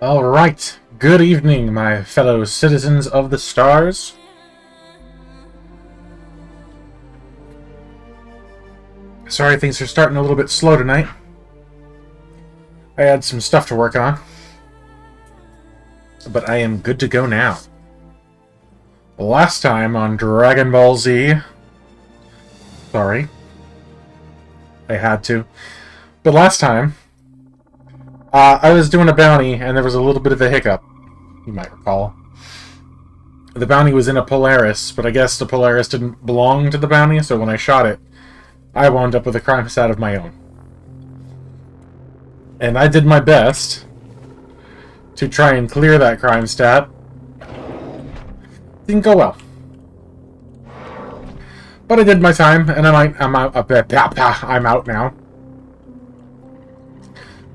Alright, good evening, my fellow citizens of the stars. Sorry things are starting a little bit slow tonight. I had some stuff to work on. But I am good to go now. Last time on Dragon Ball Z... Sorry. I had to. But last time... I was doing a bounty, and there was a little bit of a hiccup, you might recall. The bounty was in a Polaris, but I guess the Polaris didn't belong to the bounty, so when I shot it, I wound up with a crime stat of my own. And I did my best to try and clear that crime stat. Didn't go well. But I did my time, and I'm out now.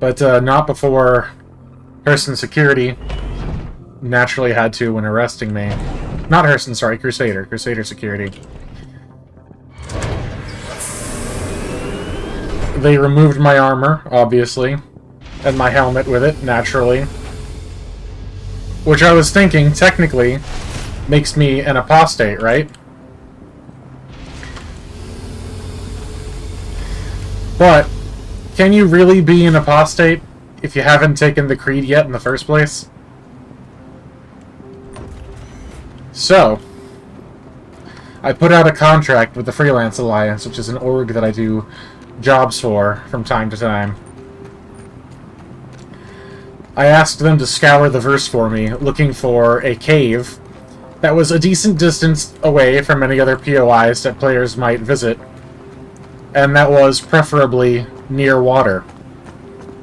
But not before Hurston Security naturally had to when arresting me. Not Hurston, sorry, Crusader. Crusader Security. They removed my armor, obviously, and my helmet with it, naturally. Which I was thinking, technically, makes me an apostate, right? But... can you really be an apostate if you haven't taken the creed yet in the first place? So, I put out a contract with the Freelance Alliance, which is an org that I do jobs for from time to time. I asked them to scour the verse for me, looking for a cave that was a decent distance away from any other POIs that players might visit, and that was preferably near water.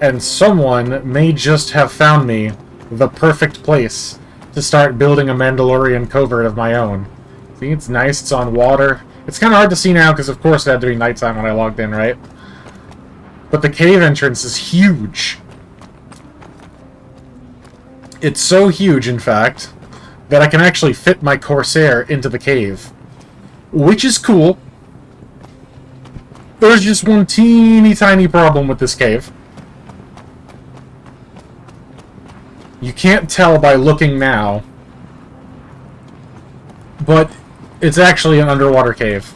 And someone may just have found me the perfect place to start building a Mandalorian covert of my own. See, it's nice, it's on water. It's kind of hard to see now because of course it had to be nighttime when I logged in, right? But the cave entrance is huge. It's so huge, in fact, that I can actually fit my Corsair into the cave. Which is cool. There's just one teeny tiny problem with this cave. You can't tell by looking now, but it's actually an underwater cave.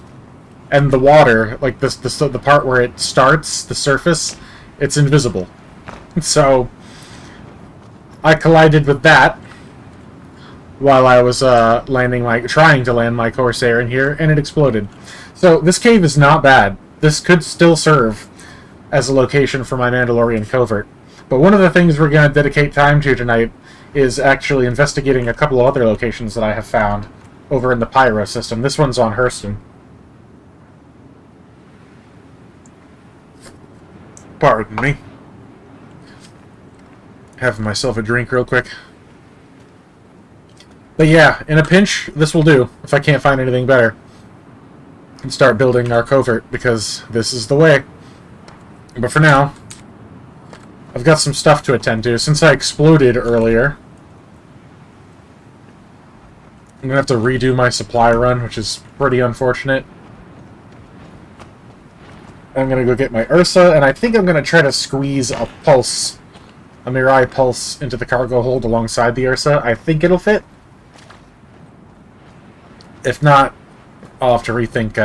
And the water, like the part where it starts, the surface, it's invisible. So, I collided with that while I was trying to land my Corsair in here, and it exploded. So, this cave is not bad. This could still serve as a location for my Mandalorian covert. But one of the things we're going to dedicate time to tonight is actually investigating a couple of other locations that I have found over in the Pyro system. This one's on Hurston. Pardon me. Having myself a drink real quick. But yeah, in a pinch, this will do, if I can't find anything better. And start building our covert, because this is the way. But for now, I've got some stuff to attend to. Since I exploded earlier, I'm going to have to redo my supply run, which is pretty unfortunate. I'm going to go get my Ursa, and I think I'm going to try to squeeze a Pulse, a Mirai Pulse, into the cargo hold alongside the Ursa. I think it'll fit. If not, I'll have to rethink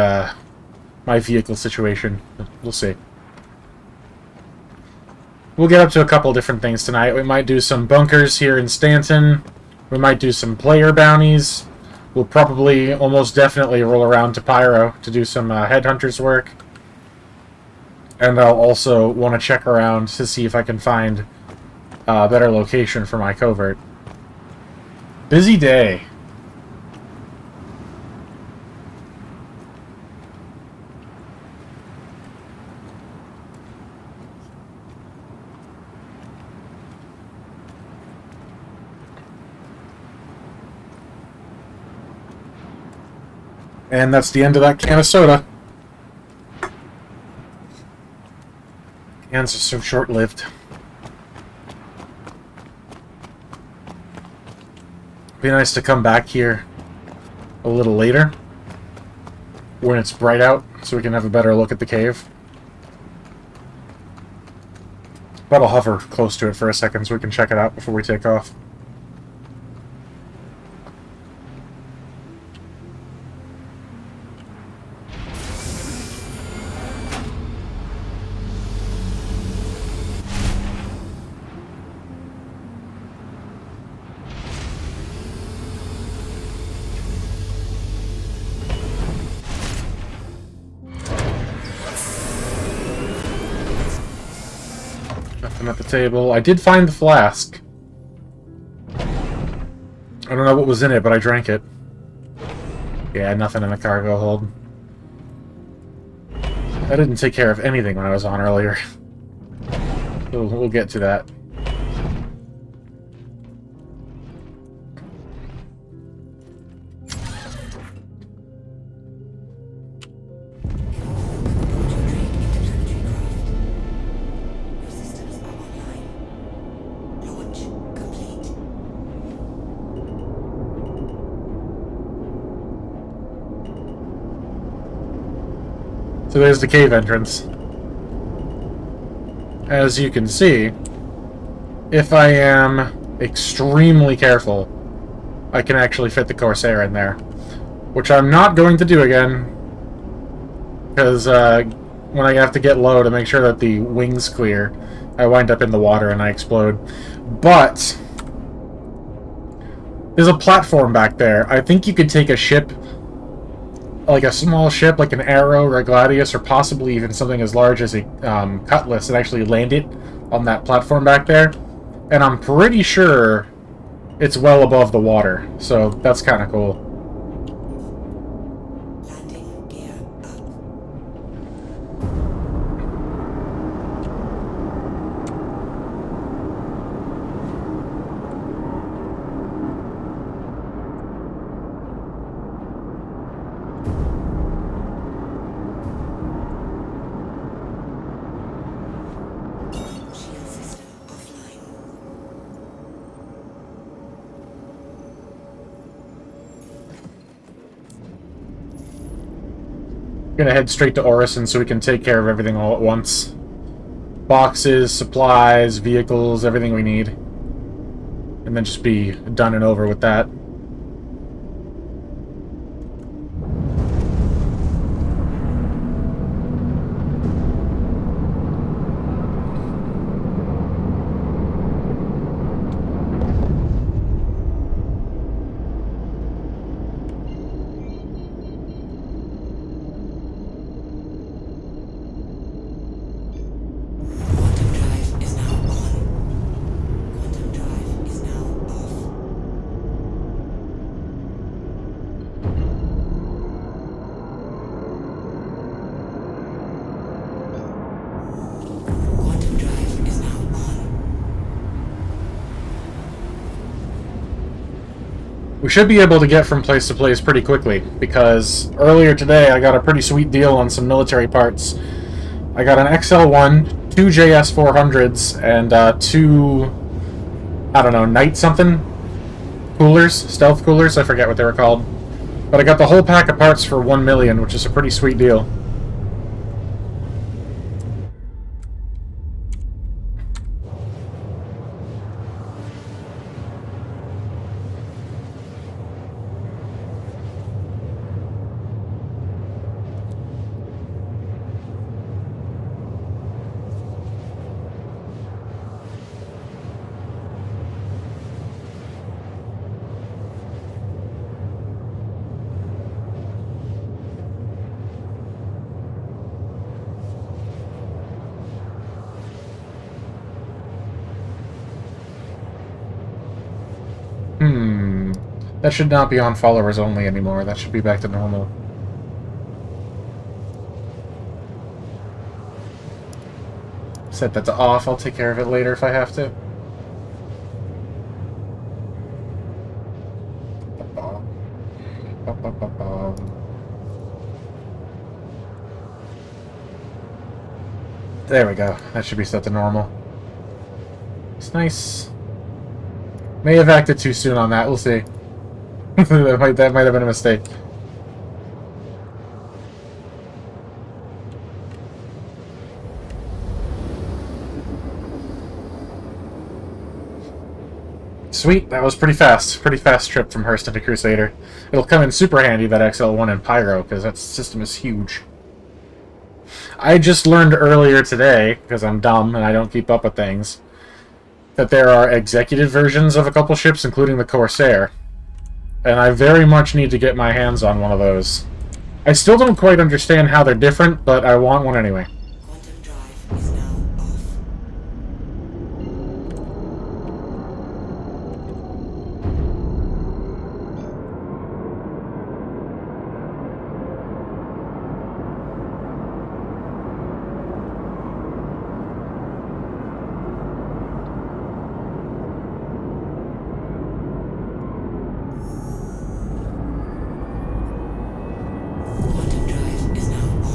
my vehicle situation. We'll see. We'll get up to a couple different things tonight. We might do some bunkers here in Stanton. We might do some player bounties. We'll probably almost definitely roll around to Pyro to do some headhunters work. And I'll also want to check around to see if I can find a better location for my covert. Busy day. And that's the end of that can of soda. Cans are so short-lived. Be nice to come back here a little later when it's bright out so we can have a better look at the cave. But I'll hover close to it for a second so we can check it out before we take off. Nothing at the table. I did find the flask. I don't know what was in it, but I drank it. Yeah, nothing in the cargo hold. I didn't take care of anything when I was on earlier. So we'll get to that. So there's the cave entrance. As you can see, if I am extremely careful, I can actually fit the Corsair in there. Which I'm not going to do again, because when I have to get low to make sure that the wings clear, I wind up in the water and I explode. But there's a platform back there. I think you could take a ship, like a small ship, like an Arrow or a Gladius, or possibly even something as large as a Cutlass, and actually land it on that platform back there. And I'm pretty sure it's well above the water, so that's kind of cool. Landing gear up. Shield system offline. Gonna head straight to Orison so we can take care of everything all at once. Boxes, supplies, vehicles, everything we need. And then just be done and over with that. Quantum drive is now on. Quantum drive is now off. Quantum drive is now on. We should be able to get from place to place pretty quickly, because earlier today I got a pretty sweet deal on some military parts. I got an XL1, two JS400s, and two, I don't know, Knight something? Coolers? Stealth coolers? I forget what they were called. But I got the whole pack of parts for 1 million, which is a pretty sweet deal. That should not be on followers only anymore. That should be back to normal. Set that to off. I'll take care of it later if I have to. There we go. That should be set to normal. It's nice. May have acted too soon on that. We'll see. that might have been a mistake. Sweet, that was pretty fast. Pretty fast trip from Hurston to Crusader. It'll come in super handy, that XL1 in Pyro, because that system is huge. I just learned earlier today, because I'm dumb and I don't keep up with things, that there are executive versions of a couple ships, including the Corsair. And I very much need to get my hands on one of those. I still don't quite understand how they're different, but I want one anyway. Quantum drive is now off. Quantum drive is now on.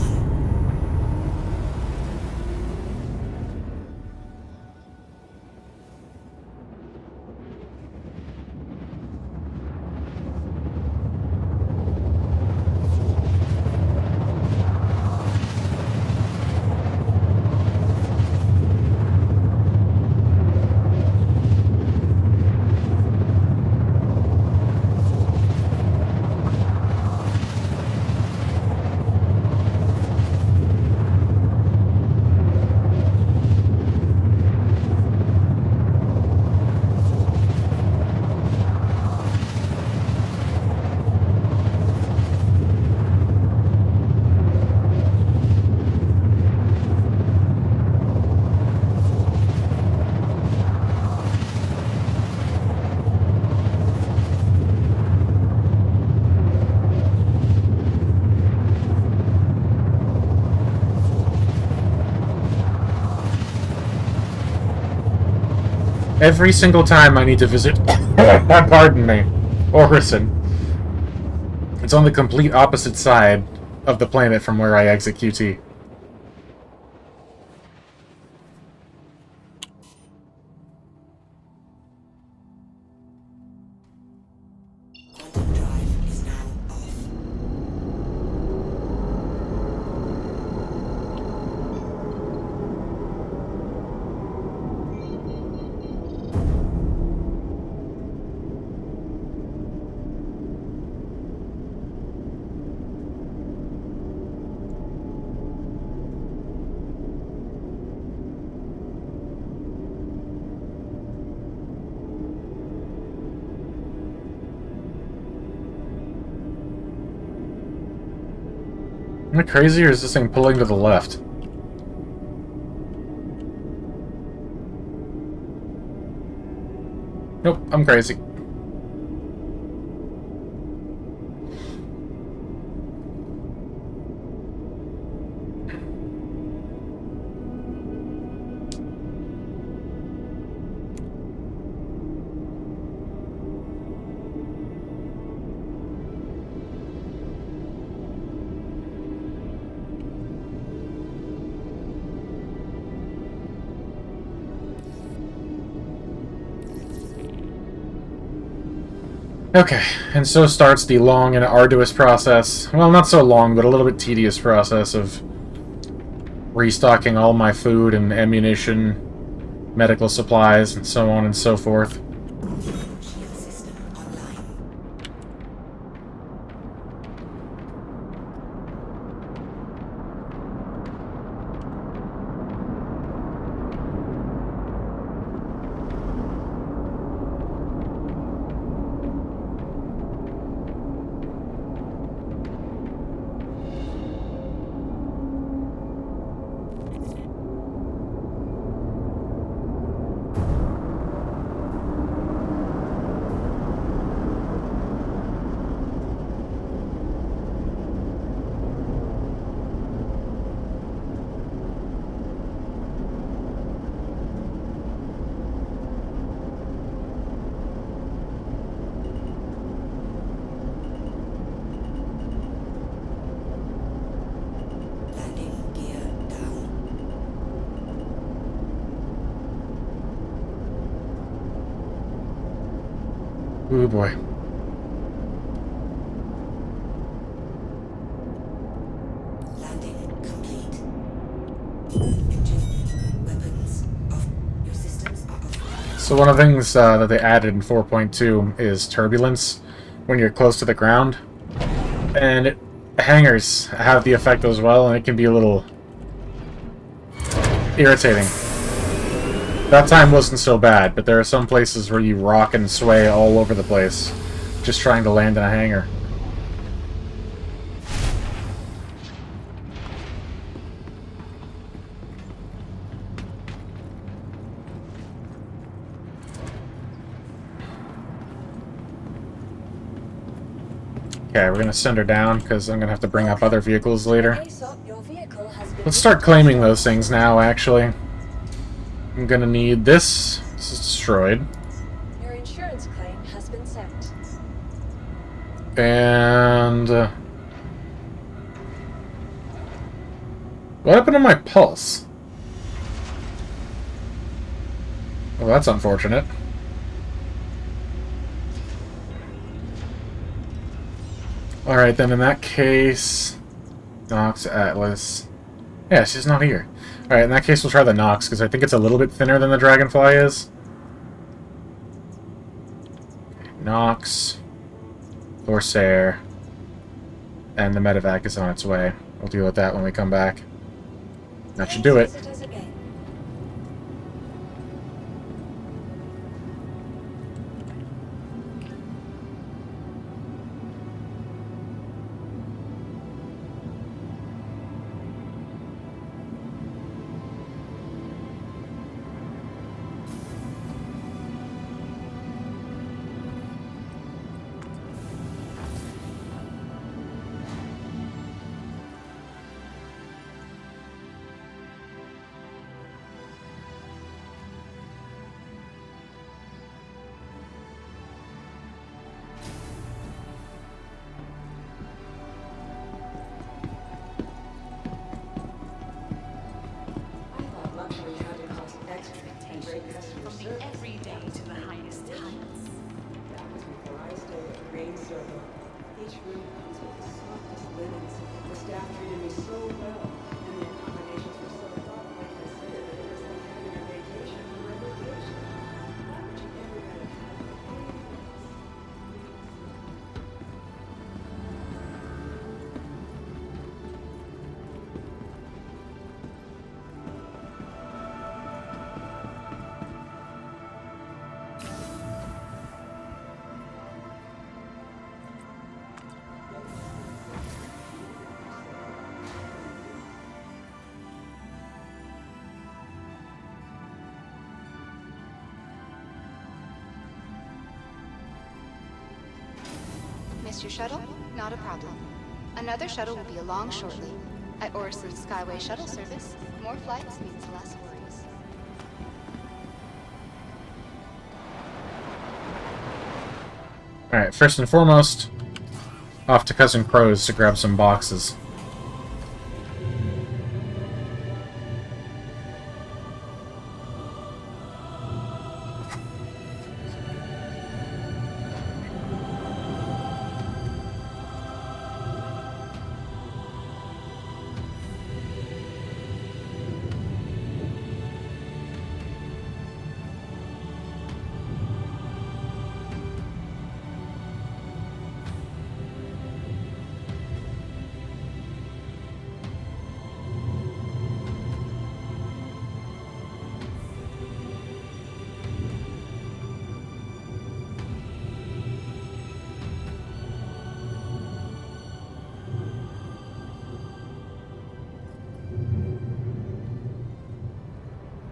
Every single time I need to visit... pardon me. Orison. It's on the complete opposite side of the planet from where I exit QT. Quantum drive is now off. Am I crazy, or is this thing pulling to the left? Nope, I'm crazy. Okay, and so starts the long and arduous process, well, not so long, but a little bit tedious process of restocking all my food and ammunition, medical supplies, and so on and so forth. Shield system online. Oh boy. Landing complete. Engine, weapons off. Your systems are offline. So one of the things that they added in 4.2 is turbulence when you're close to the ground. And hangars have the effect as well, and it can be a little irritating. That time wasn't so bad, but there are some places where you rock and sway all over the place just trying to land in a hangar. Okay, we're gonna send her down because I'm gonna have to bring up other vehicles later. Your vehicle has been Let's start claiming those things now, actually. I'm gonna need this. This is destroyed. Your insurance claim has been sent. And... what happened to my pulse? Well, that's unfortunate. Alright, then in that case... Nox, Atlas... Yeah, she's not here. Alright, in that case we'll try the Nox, because I think it's a little bit thinner than the Dragonfly is. Nox... Corsair... And the medevac is on its way. We'll deal with that when we come back. That should do it. Visitors again. I thought luxury had to cost extra and great customer From the service. everyday to the highest heights. That was before I stayed at Rain Circle. Each room comes with the softest linens. The staff treated me so well, and the accommodations were so thoughtfully considered that it was like having a vacation from a vacation. Why would you ever get a Missed your shuttle? Not a problem. Another shuttle will be along shortly. At Orison Skyway shuttle service, more flights means less worries. Alright, first and foremost, off to Cousin Crow's to grab some boxes.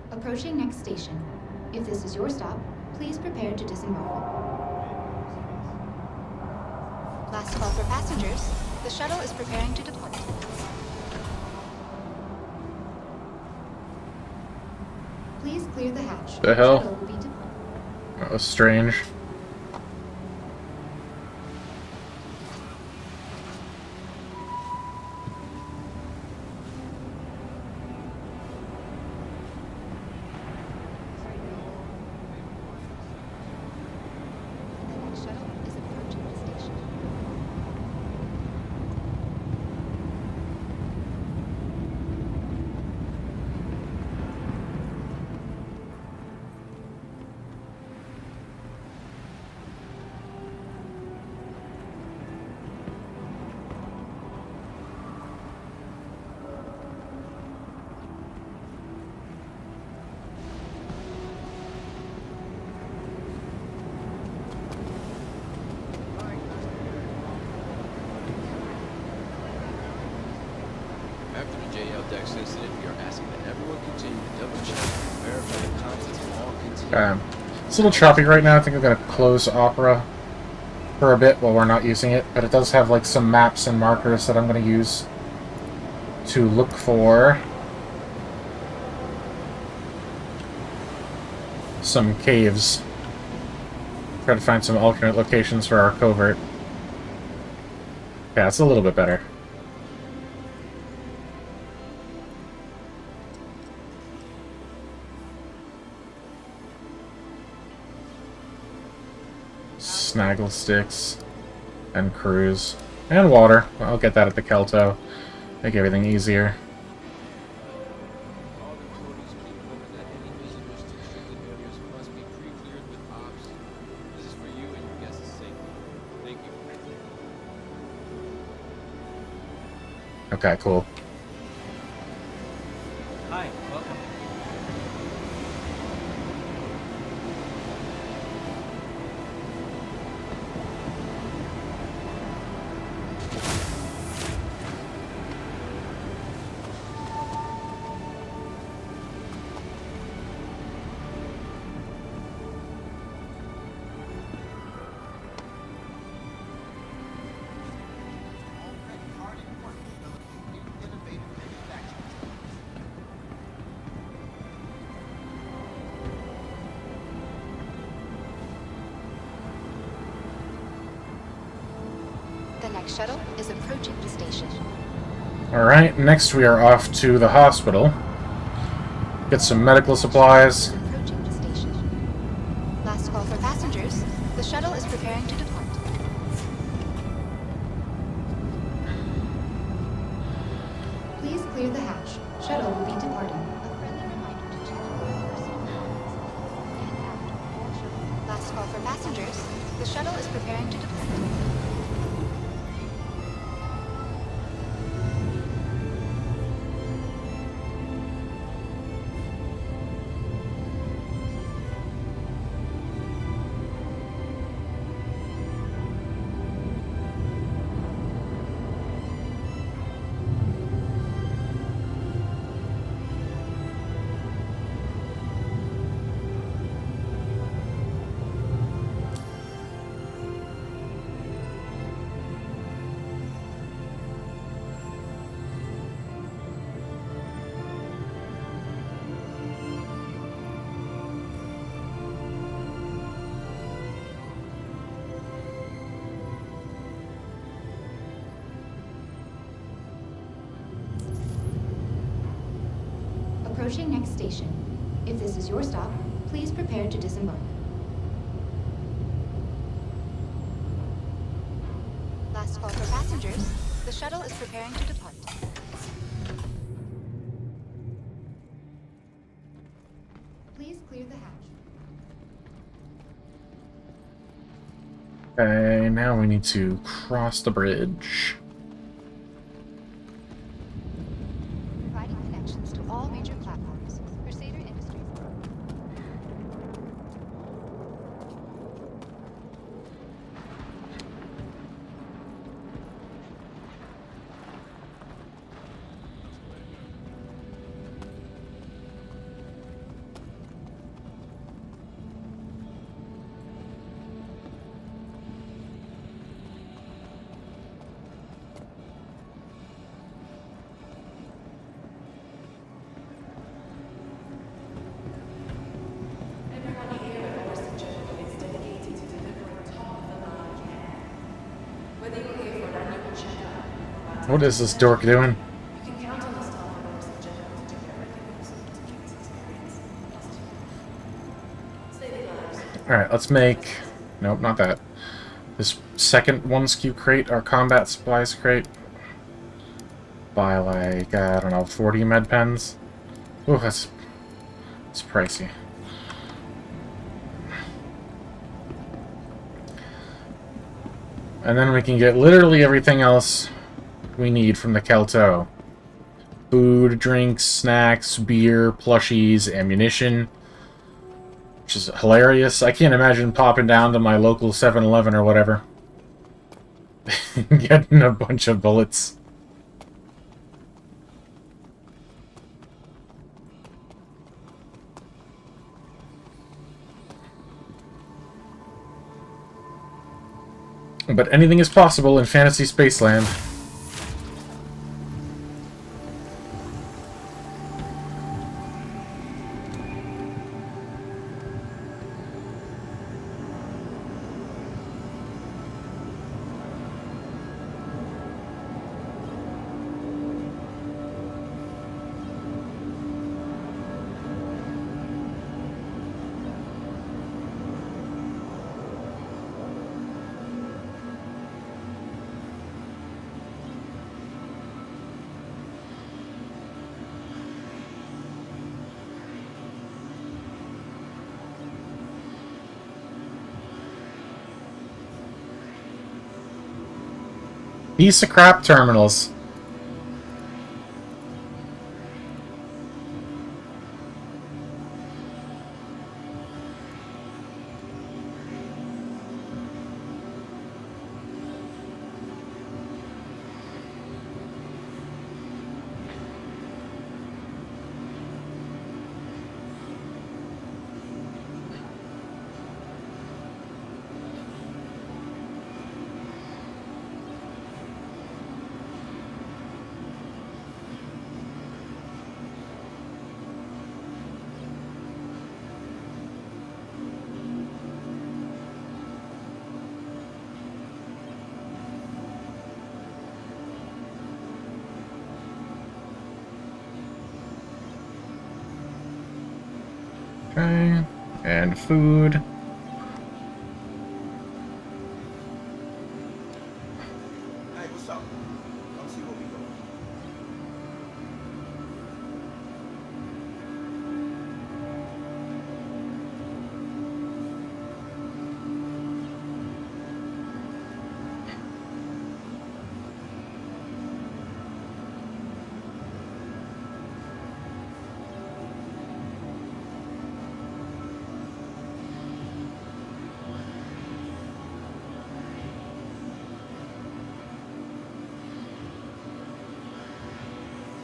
Approaching next station. If this is your stop, please prepare to disembark. Last call for passengers. The shuttle is preparing to depart. Please clear the hatch. The hell? Shuttle will be departing. That was strange. The next shuttle After the JL Dex incident, we are asking that everyone continue to double check and verify the contents of all containers. It's a little choppy right now. I think I'm going to close Opera for a bit while we're not using it, but it does have like some maps and markers that I'm going to use to look for some caves. Try to find some alternate locations for our covert. Yeah, it's a little bit better. Snaggle sticks and cruise and water. I'll get that at the Kelto. Make everything easier. All employees keep note that any visitors to restricted areas must be pre-cleared with ops. This is for you and your guests' safety. Thank you. Okay, cool. Hi, welcome. The next shuttle is approaching the station. Alright, next we are off to the hospital. Get some medical supplies. Approaching the station. Last call for passengers. The shuttle is preparing to depart. Please clear the hatch. Shuttle will be departing. A friendly reminder to check your personal belongings. In and out of all shuttles. Last call for passengers. The shuttle is preparing to depart. Approaching next station. If this is your stop, please prepare to disembark. Last call for passengers. The shuttle is preparing to depart. Please clear the hatch. Okay, now we need to cross the bridge. Providing connections to all major platforms. Crusader Industries. Everyone here at Orson General is dedicated to delivering top-of-the-line care. Whether you're here for an annual checkup, What is this dork doing? you can count on the staff at Orson General to do everything possible to keep this experience positive. Save their lives. Alright, let's make... Nope, not that. This second 1SKU crate, our combat supplies crate. Buy like, I don't know, 40 med pens. Ooh, that's pricey. And then we can get literally everything else we need from the Kelto. Food, drinks, snacks, beer, plushies, ammunition. Which is hilarious. I can't imagine popping down to my local 7-Eleven or whatever. Getting a bunch of bullets. But anything is possible in Fantasy Spaceland. Piece of crap terminals. Okay, and food. Hey, what's up? Come see what we doing.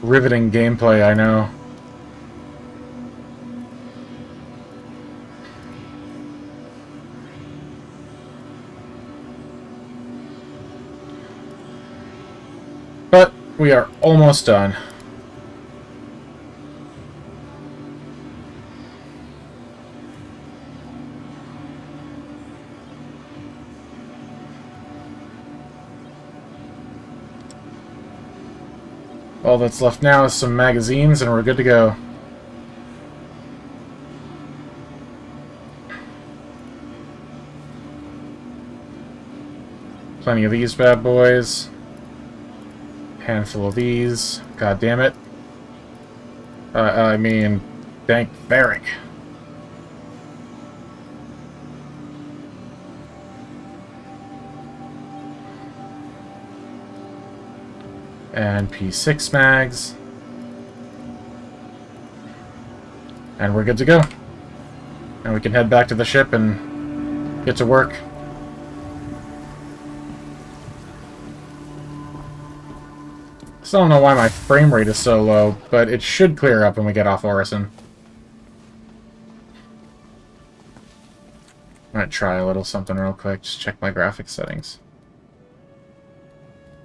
Riveting gameplay, I know. But we are almost done. All that's left now is some magazines and we're good to go. Plenty of these bad boys. Handful of these. God damn it. I mean, thank Varric. And P6 mags. And we're good to go. And we can head back to the ship and get to work. Still don't know why my frame rate is so low, but it should clear up when we get off Orison. I'm gonna try a little something real quick, just check my graphics settings.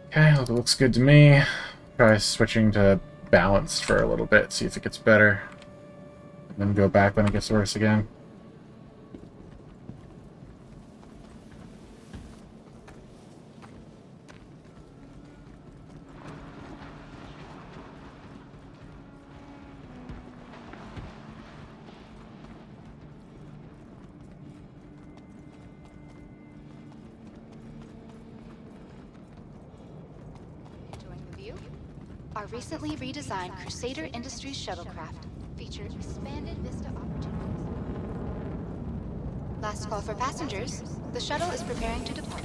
Okay, it looks good to me. Try switching to balanced for a little bit, see if it gets better. And then go back when it gets worse again. Our recently redesigned Crusader Industries shuttlecraft feature expanded vista opportunities. Last call for passengers. The shuttle is preparing to depart.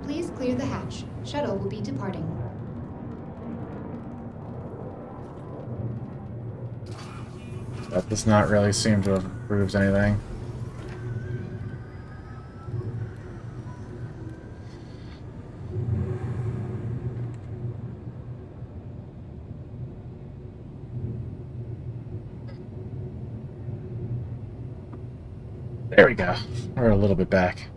Please clear the hatch. Shuttle will be departing. That does not really seem to have improved anything. There we go. We're a little bit back.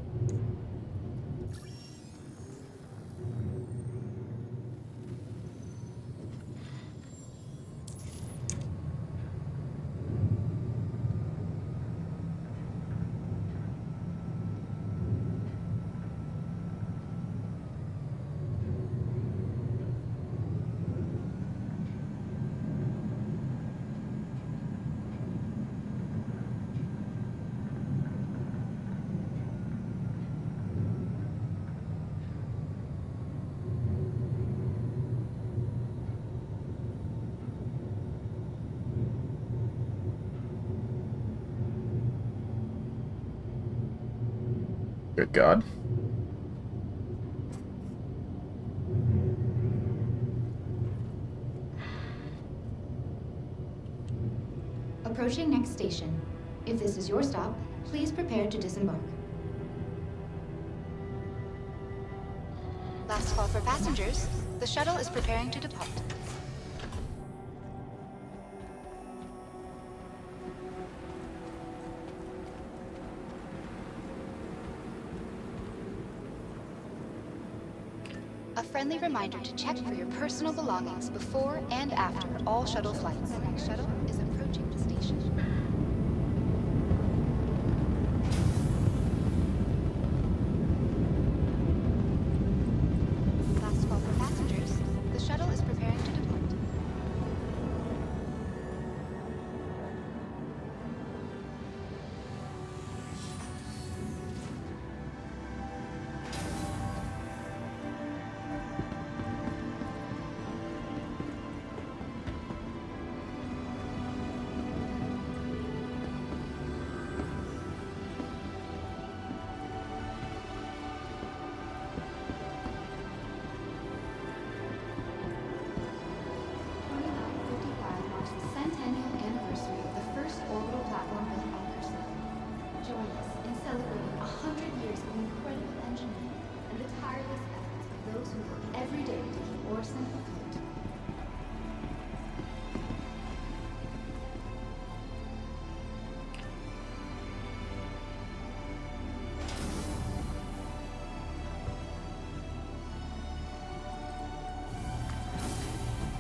Good God. Approaching next station. If this is your stop, please prepare to disembark. Last call for passengers. The shuttle is preparing to depart. A friendly reminder to check for your personal belongings before and after all shuttle flights. The next shuttle is approaching the station. Last call for passengers. The shuttle is preparing to depart.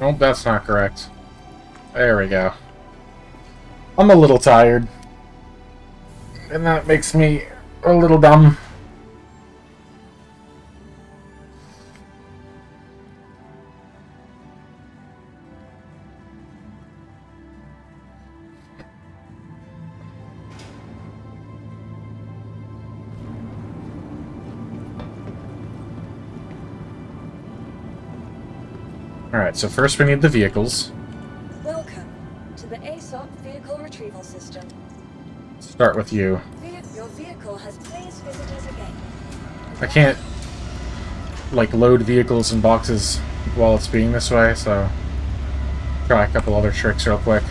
Nope, that's not correct. There we go. I'm a little tired. And that makes me a little dumb. Alright, so first we need the vehicles. Welcome to the ASOP Vehicle Retrieval System. Start with you. Your vehicle has placed visitors again. I can't, like, load vehicles and boxes while it's being this way, so try a couple other tricks real quick.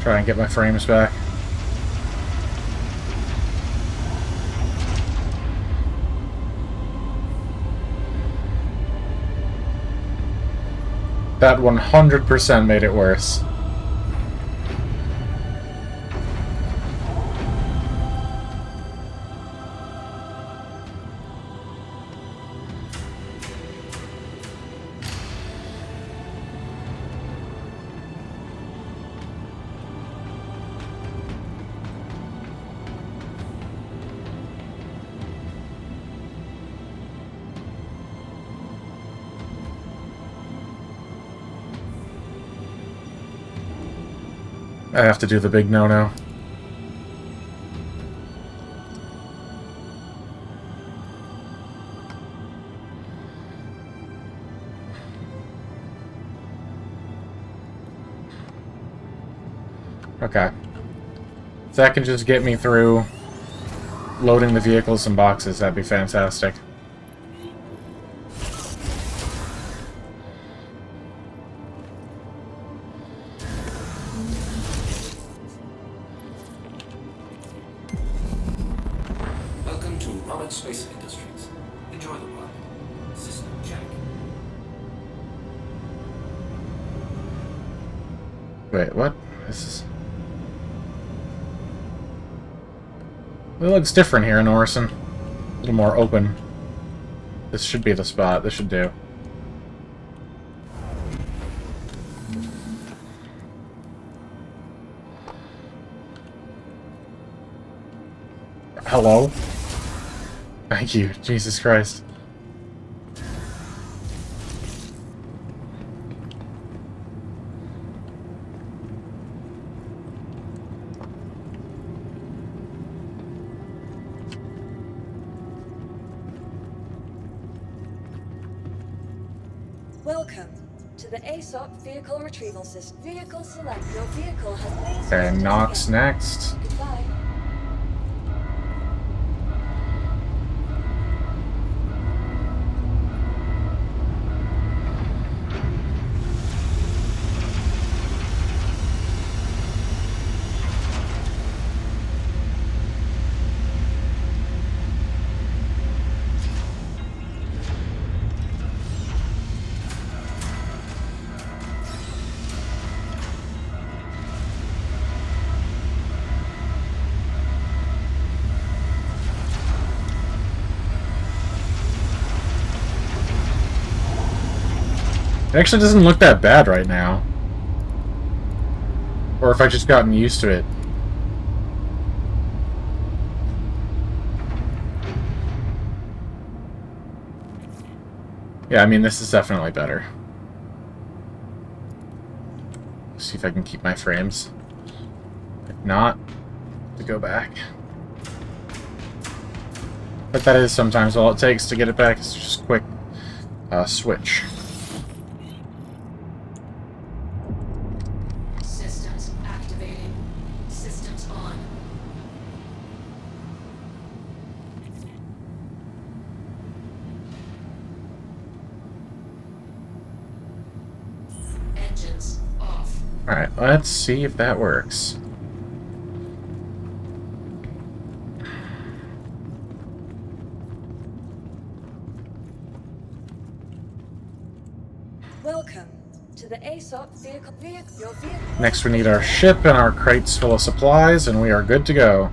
Try and get my frames back. That 100% made it worse. I have to do the big no-no. Okay. If that can just get me through loading the vehicles and boxes, that'd be fantastic. Space Industries. Enjoy the ride. System check. Wait, what? This is... It looks different here in Orison. A little more open. This should be the spot. This should do. Hello? Thank you. Jesus Christ. Welcome to the ASOP Vehicle Retrieval System. Vehicle select. Your vehicle has been And Nox next. Goodbye. It actually doesn't look that bad right now. Or if I've just gotten used to it. Yeah, I mean, this is definitely better. See if I can keep my frames. If not, to go back. But that is sometimes all it takes to get it back. It's just a quick switch. Systems activated. Systems on. Engines off. Alright, let's see if that works. Welcome to the ASOP Vehicle. Your vehicle. Next we need our ship and our crates full of supplies, and we are good to go.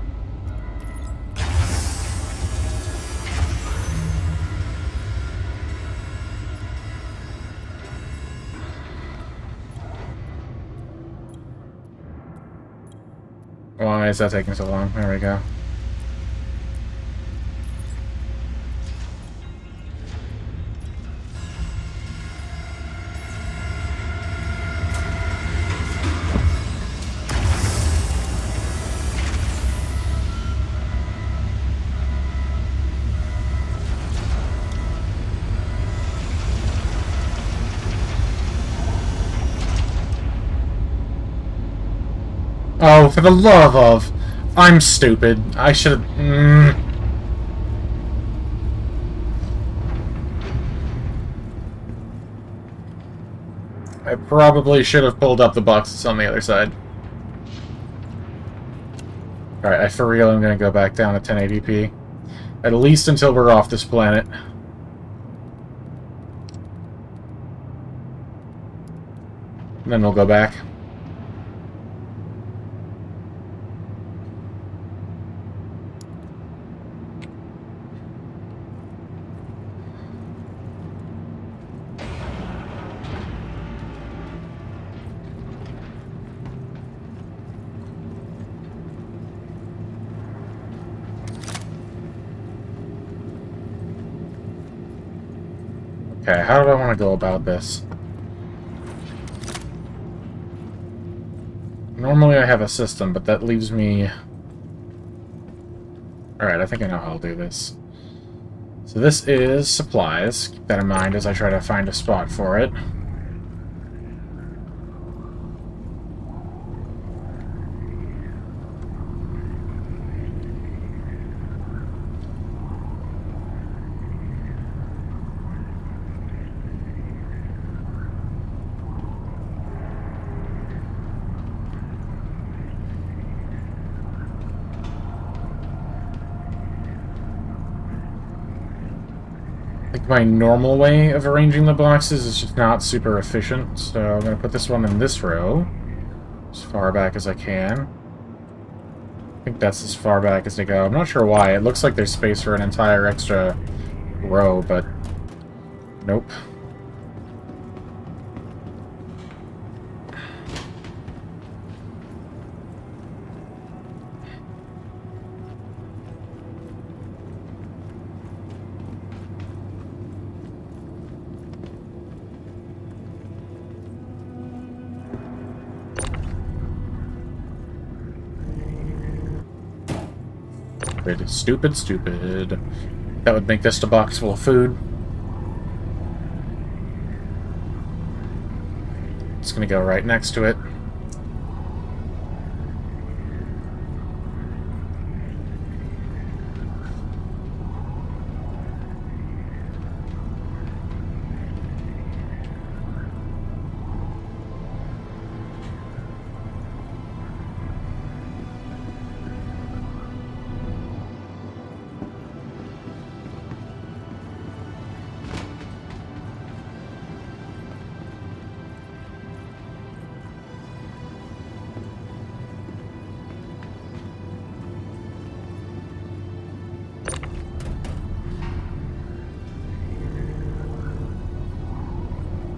Why is that taking so long? There we go. Oh, for the love of... I'm stupid. I should have... I probably should have pulled up the boxes on the other side. Alright, I for real am going to go back down to 1080p. At least until we're off this planet. And then we'll go back. Okay, how do I want to go about this? Normally I have a system, but that leaves me... Alright, I think I know how I'll do this. So this is supplies. Keep that in mind as I try to find a spot for it. Like, my normal way of arranging the boxes is just not super efficient, so I'm going to put this one in this row, as far back as I can. I think that's as far back as they go. I'm not sure why. It looks like there's space for an entire extra row, but nope. Stupid, stupid. That would make this a box full of food. It's gonna go right next to it.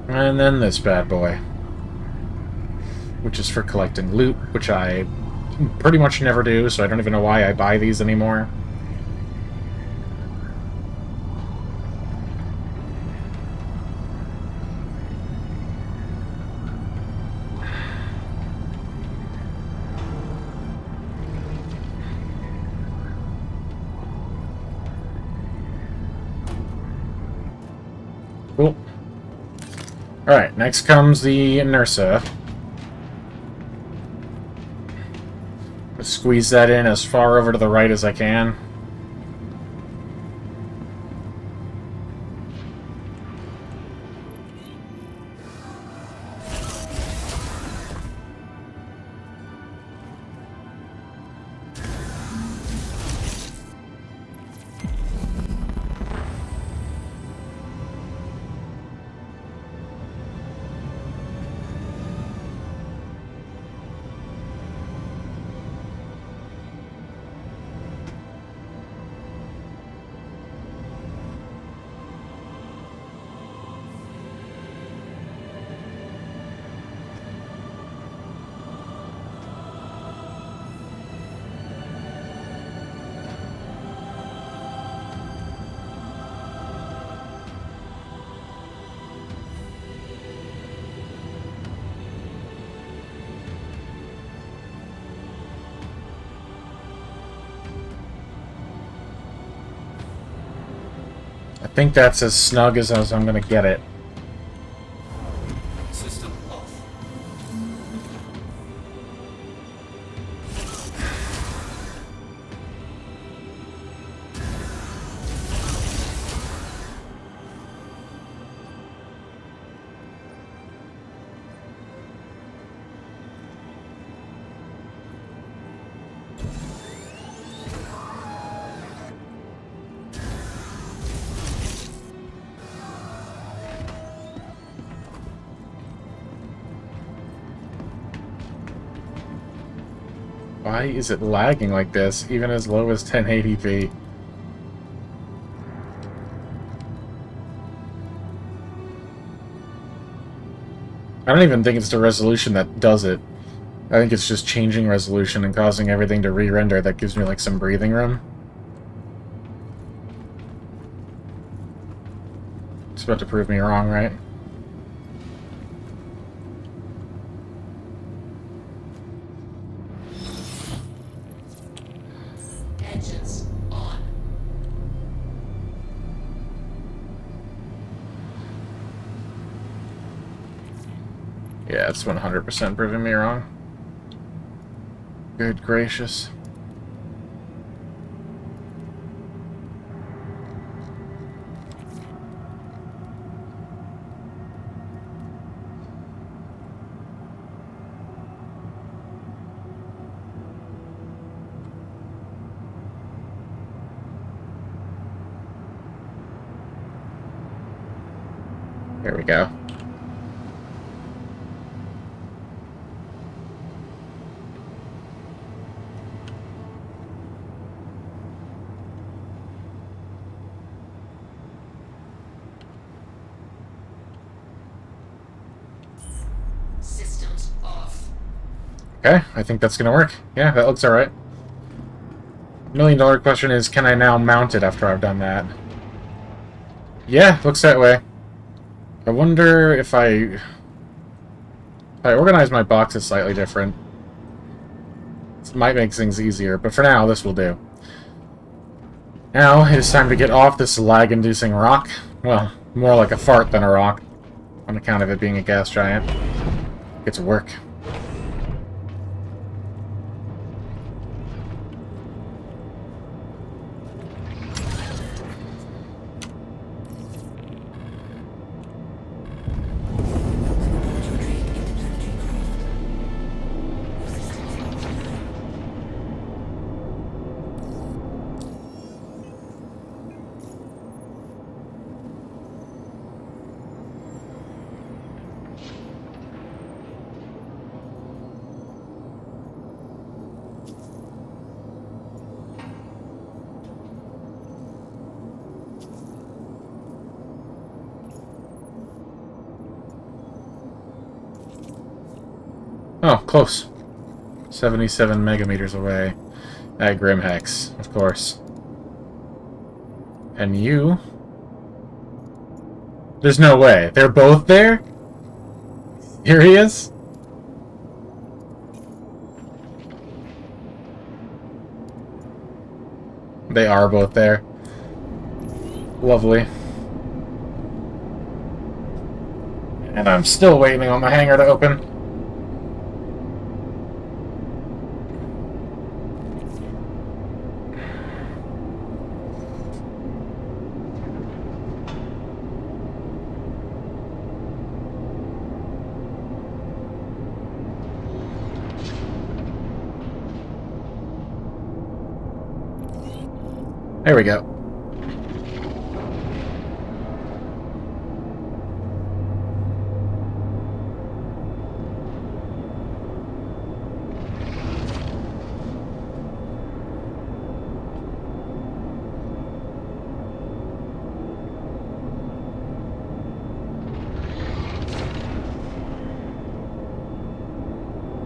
And then this bad boy, which is for collecting loot, which I pretty much never do, so I don't even know why I buy these anymore. Cool. Alright, next comes the Nursa. Squeeze that in as far over to the right as I can. I think that's as snug as I'm gonna get it. System off. Why is it lagging like this, even as low as 1080p? I don't even think it's the resolution that does it. I think it's just changing resolution and causing everything to re-render that gives me like some breathing room. It's about to prove me wrong, right? Engines on. Yeah, it's 100% proving me wrong. Good gracious. Here we go. Okay, I think that's gonna work. Yeah, that looks alright. $1 million question is, can I now mount it after I've done that? Yeah, looks that way. I wonder if I organize my boxes slightly different. This might make things easier, but for now, this will do. Now, it is time to get off this lag-inducing rock. Well, more like a fart than a rock, on account of it being a gas giant. Get to work. Oh, close. 77 megameters away. At Grimhex, of course. And you... There's no way. They're both there? Here he is? They are both there. Lovely. And I'm still waiting on the hangar to open. There we go.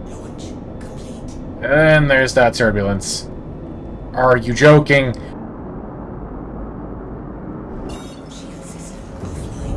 Launch complete. And there's that turbulence. Are you joking? Shield system offline.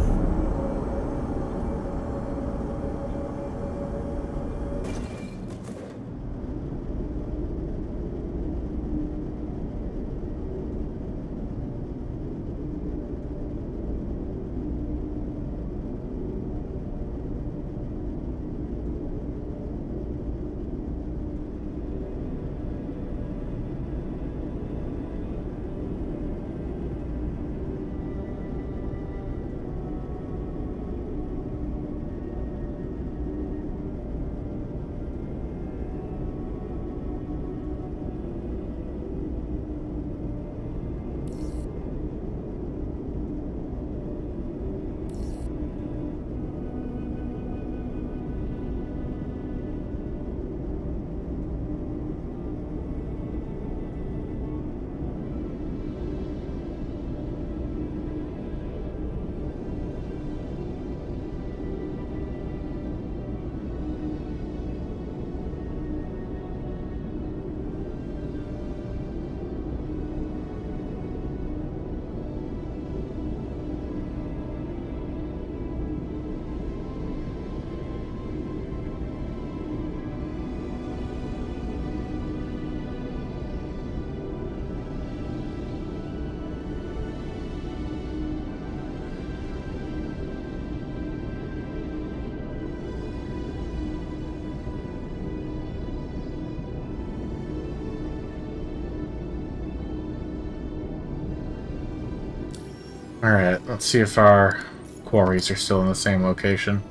Alright, let's see if our quarries are still in the same location.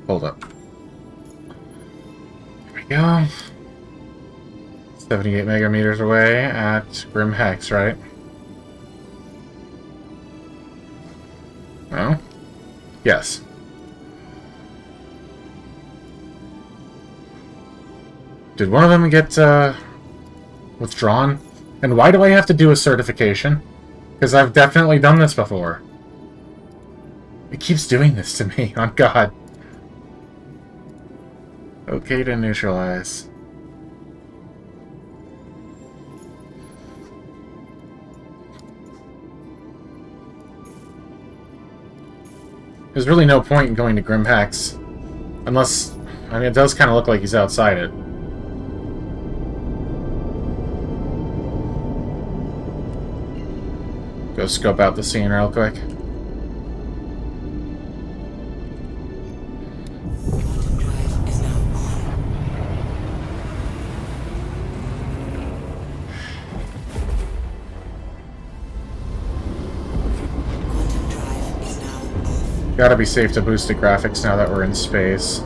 Hold up. There we go. 78 megameters away at Grim Hex, right? No? Yes. Did one of them get, withdrawn? And why do I have to do a certification? Because I've definitely done this before. It keeps doing this to me, on God. Okay to neutralize. There's really no point in going to Grimpax. Unless... I mean, it does kind of look like he's outside it. Go scope out the scene real quick. Gotta be safe to boost the graphics now that we're in space.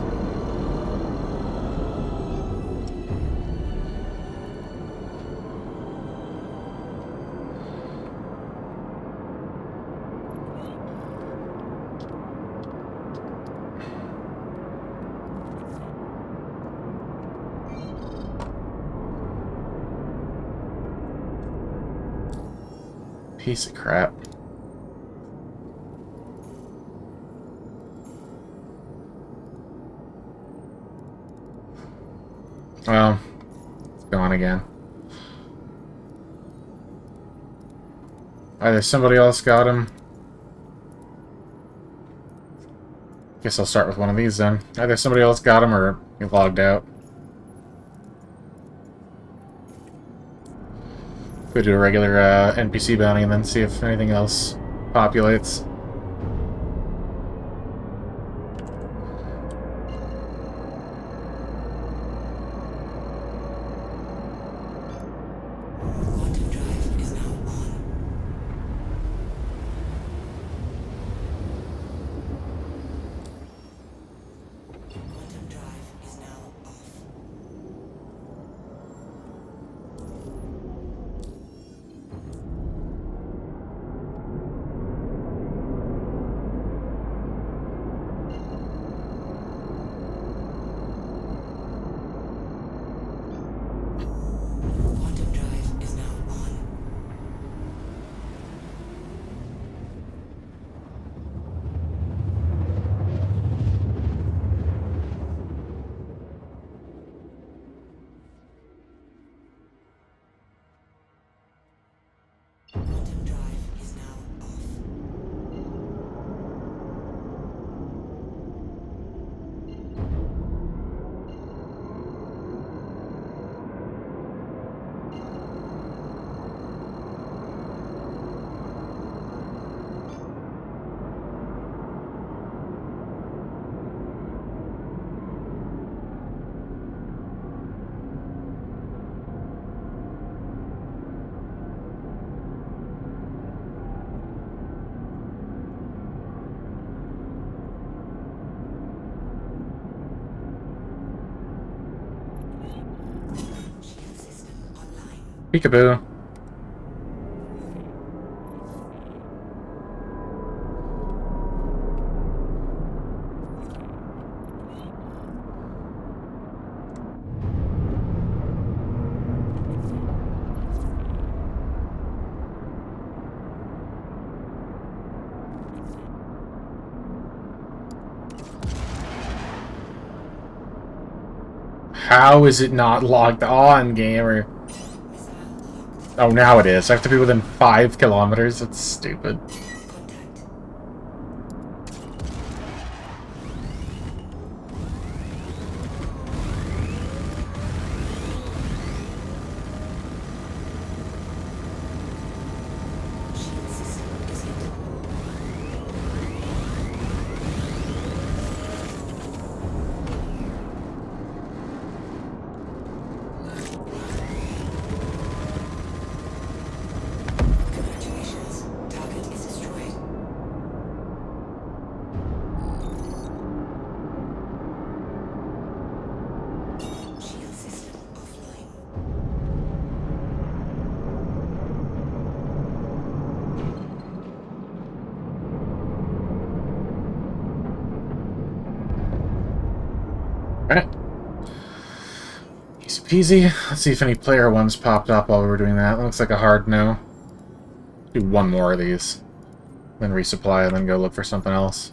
Piece of crap. Well, it's gone again. Either somebody else got him. Guess I'll start with one of these then. Either somebody else got him or he logged out. Go do a regular NPC bounty and then see if anything else populates. Peekaboo. How is it not logged on, gamer? Oh, now it is. I have to be within 5 kilometers. That's stupid. Alright. Easy peasy. Let's see if any player ones popped up while we were doing that. That looks like a hard no. Do one more of these. Then resupply and then go look for something else.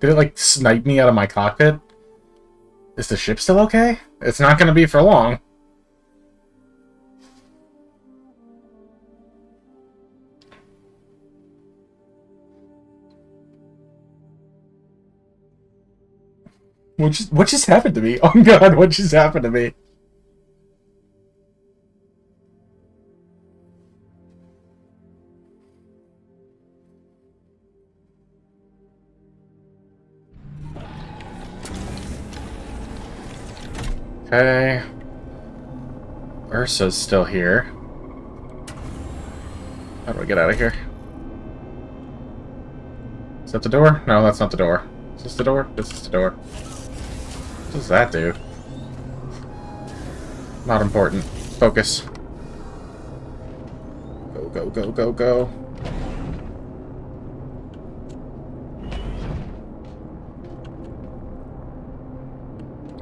Did it, like, snipe me out of my cockpit? Is the ship still okay? It's not gonna be for long. What just happened to me? Oh god, what just happened to me? Okay. Ursa's still here. How do we get out of here? Is that the door? No, that's not the door. Is this the door? This is the door. What does that do? Not important. Focus. Go, go, go, go, go.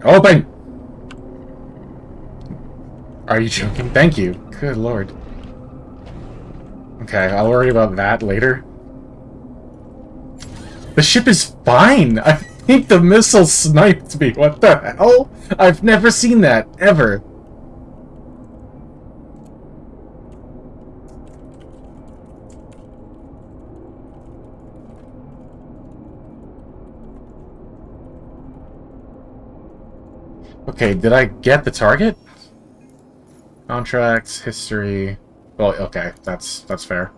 Open! Are you joking? Thank you. Good lord. Okay, I'll worry about that later. The ship is fine! I think the missile sniped me. What the hell? I've never seen that, ever. Okay, did I get the target? Contracts, history... Well, okay, that's fair.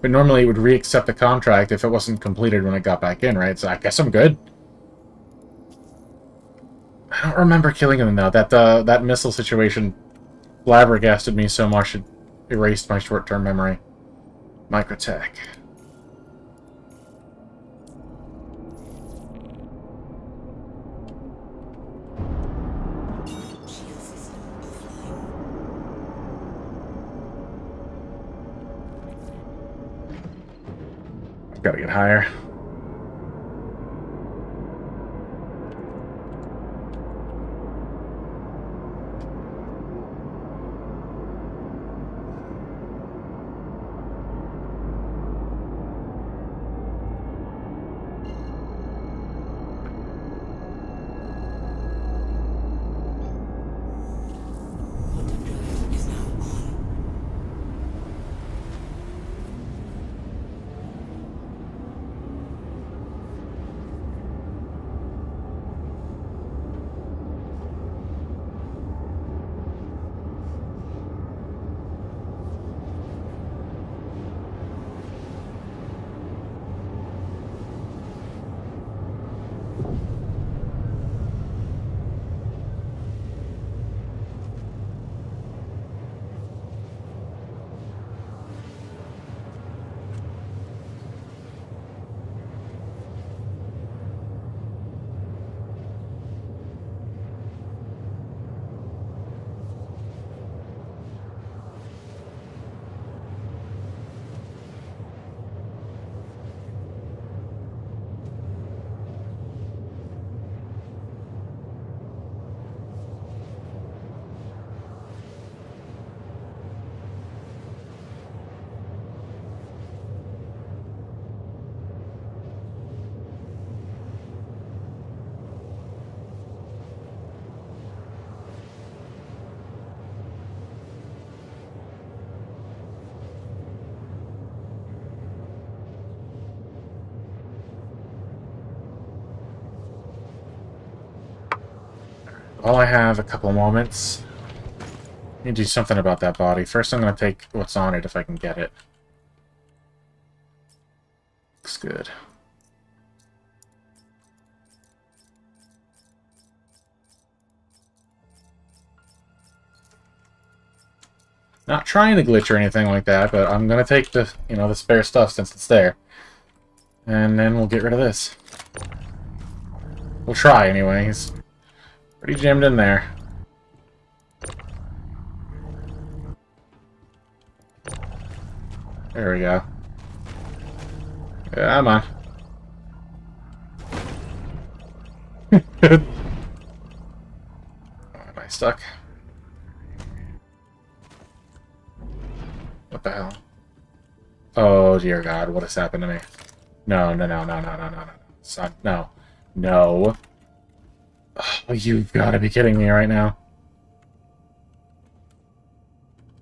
But normally it would re-accept the contract if it wasn't completed when I got back in, right? So I guess I'm good. I don't remember killing him, though. That missile situation flabbergasted me so much it erased my short-term memory. Microtech. Gotta get higher. Well, I have a couple moments. Need to do something about that body. First, I'm going to take what's on it if I can get it. Looks good. Not trying to glitch or anything like that, but I'm going to take the, the spare stuff since it's there. And then we'll get rid of this. We'll try anyway. He's pretty jammed in there. There we go. Come on. Am I stuck? What the hell? Oh dear God, what has happened to me? No, no, no, no, no, no, no, no. Son, no. No. Oh, you've got to be kidding me right now.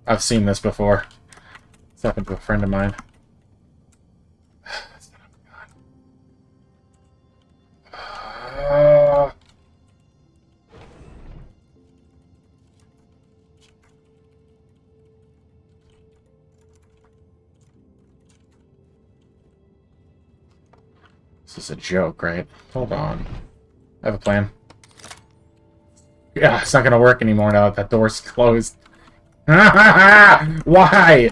I've seen this before. It's happened to a friend of mine. This is a joke, right? Hold on. I have a plan. Yeah, it's not gonna work anymore now that that door's closed. Why?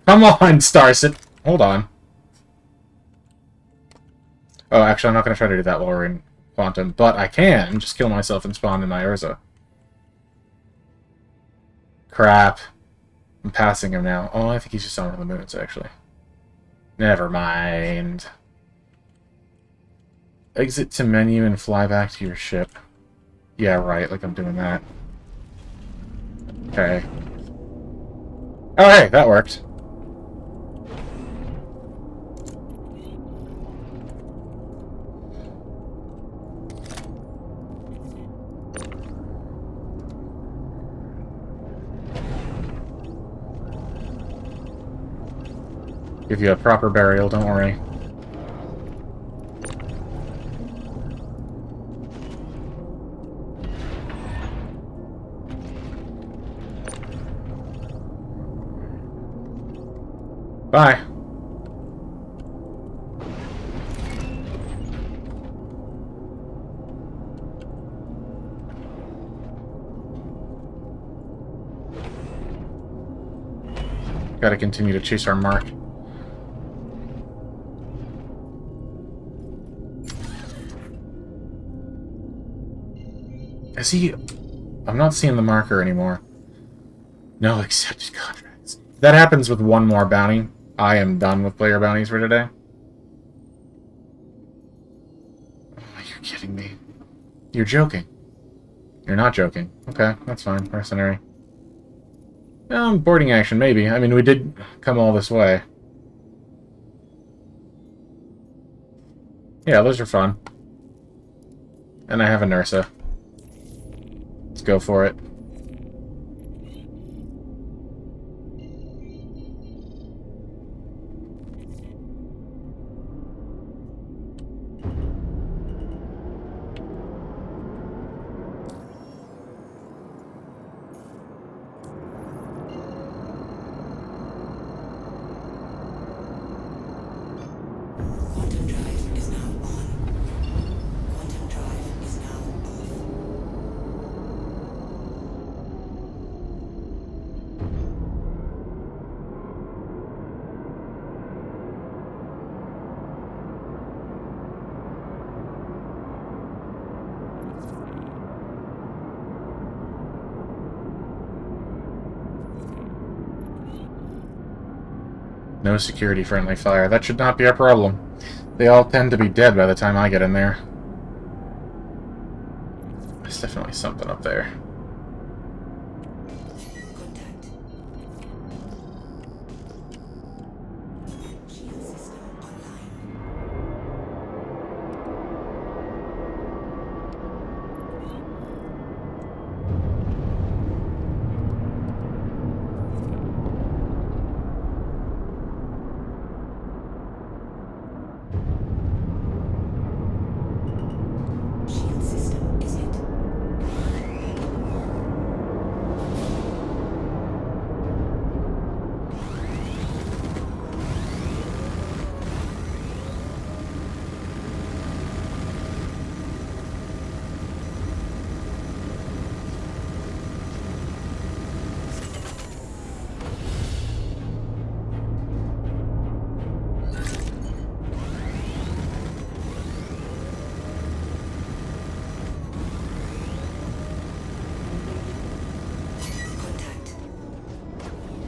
Come on, Starset. Hold on. Oh, actually, I'm not gonna try to do that while we're in Quantum, but I can just kill myself and spawn in my Urza. Crap. I'm passing him now. Oh, I think he's just on one of the moons, actually. Never mind. Exit to menu and fly back to your ship. Yeah, right, like I'm doing that. Okay. Oh, hey, that worked. Give you a proper burial, don't worry. Bye. Gotta continue to chase our mark. Is he... I'm not seeing the marker anymore. No accepted contracts. That happens with one more bounty. I am done with player bounties for today. Oh, you're kidding me. You're joking. You're not joking. Okay, that's fine. Mercenary. Boarding action, maybe. I mean, we did come all this way. Yeah, those are fun. And I have a Nursa. Let's go for it. Quantum drive is now on. Quantum drive is now off. No security friendly fire. That should not be our problem. They all tend to be dead by the time I get in there. There's definitely something up there. Contact. Shield system online. Shield system is hit. Contact.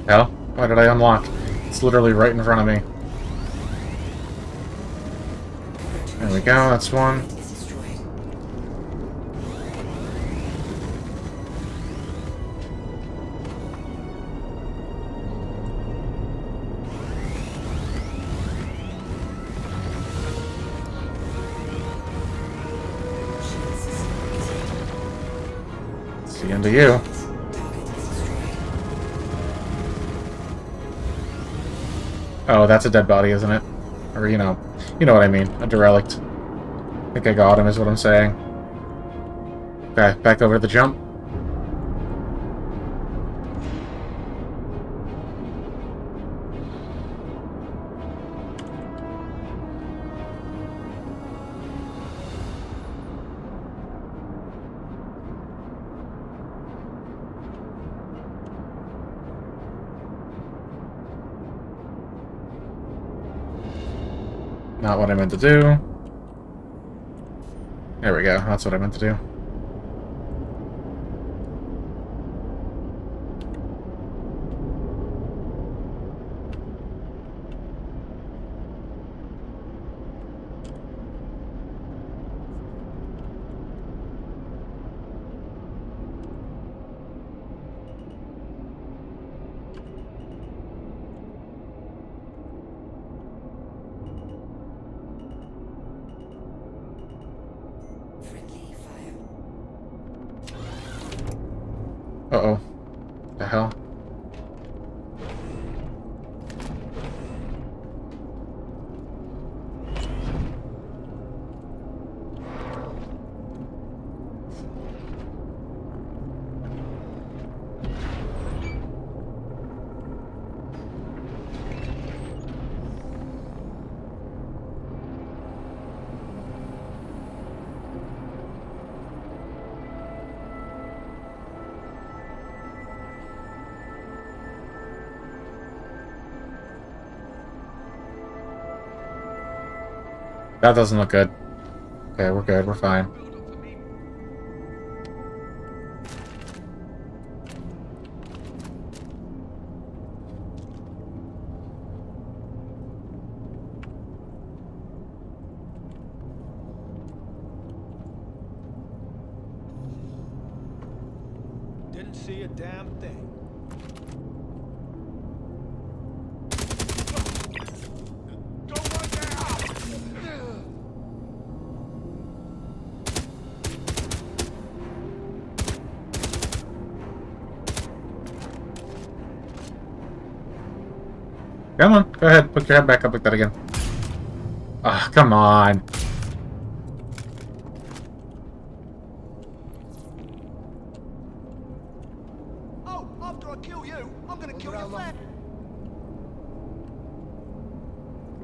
Hell? Why did I unlock? It's literally right in front of me. There we go, that's one. Is destroyed. to you. Oh, that's a dead body, isn't it? Or, you know what I mean. A derelict. I think I got him, is what I'm saying. Okay, back over to the jump. Not what I meant to do. There we go. That's what I meant to do. Uh-oh. The hell? That doesn't look good. Okay, we're good. We're fine. Didn't see a damn thing. Go right there! Come on, go ahead. Put your head back up like that again. Ah, come on. Oh, after I kill you, I'm gonna kill your flag.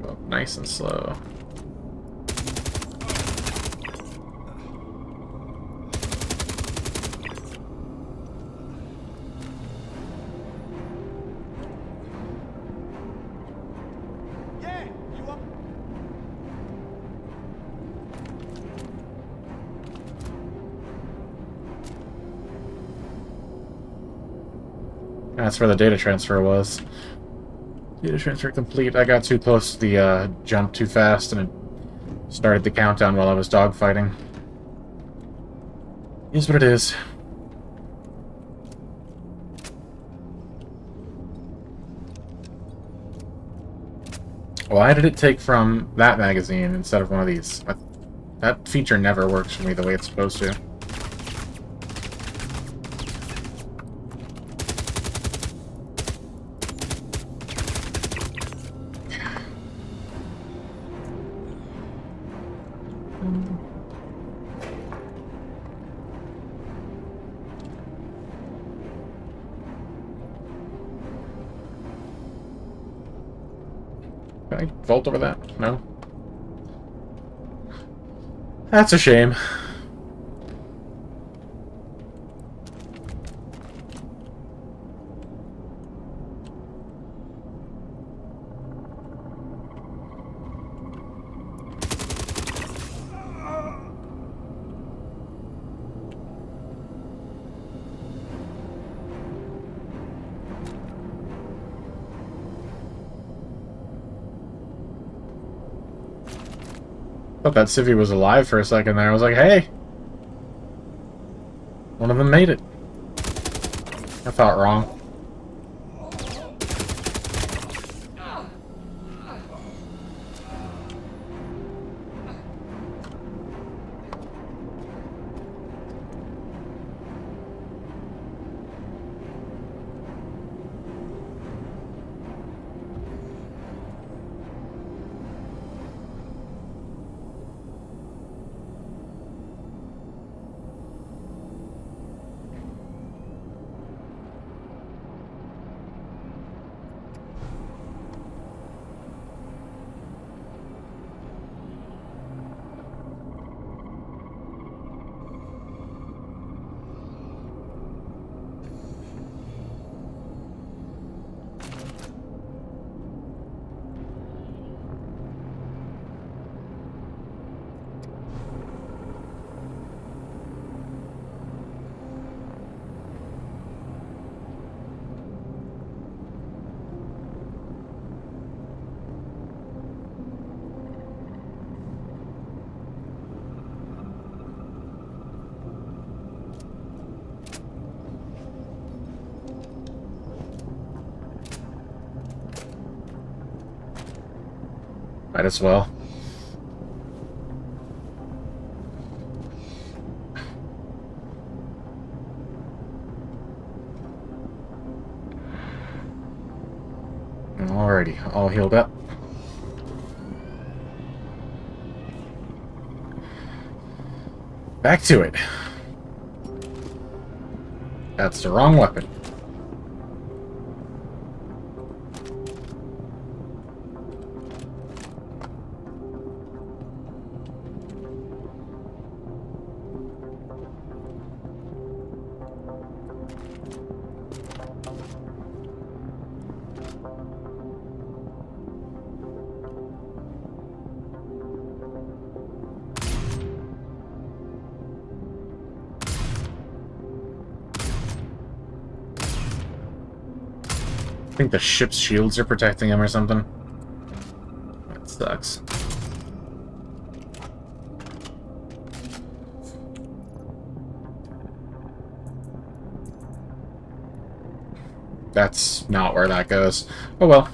Go up nice and slow. Yeah, you up? That's where the data transfer was. Data transfer complete. I got too close to the jump too fast, and it started the countdown while I was dogfighting. Is what it is. Why did it take from that magazine instead of one of these? That feature never works for me the way it's supposed to. Can I vault over that? No? That's a shame. Thought that civvy was alive for a second there. I was like, hey! One of them made it. I thought wrong. Might as well. Alrighty, all healed up. Back to it. That's the wrong weapon. I think the ship's shields are protecting him or something. That sucks. That's not where that goes. Oh well.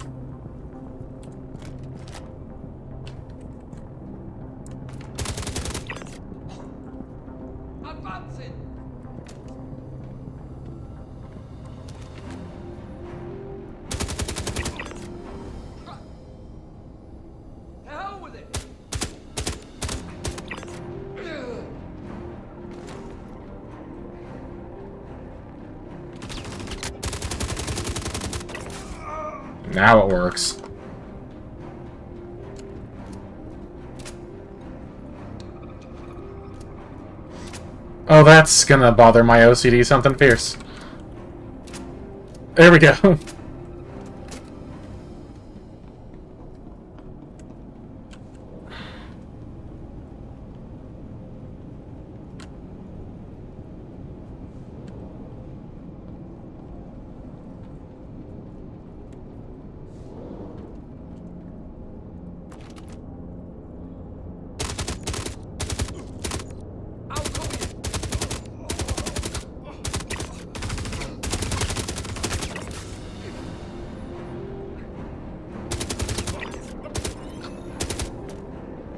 Now it works. Oh, that's gonna bother my OCD something fierce. There we go.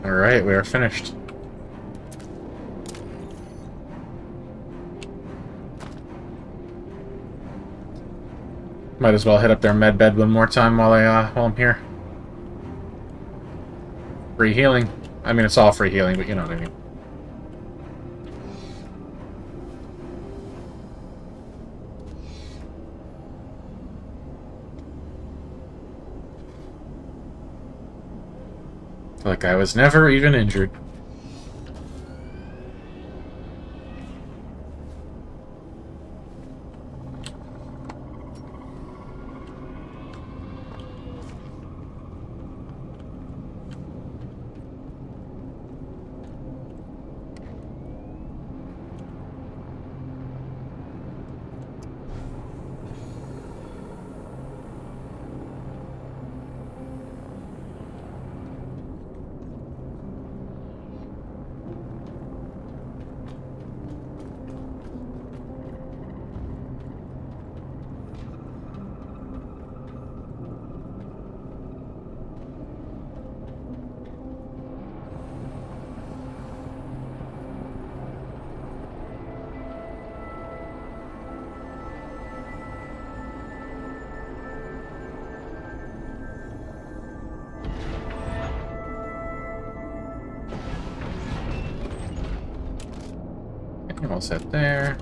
Alright, we are finished. Might as well hit up their med bed one more time while I'm here. Free healing. I mean, it's all free healing, but you know what I mean. Like I was never even injured. All set there.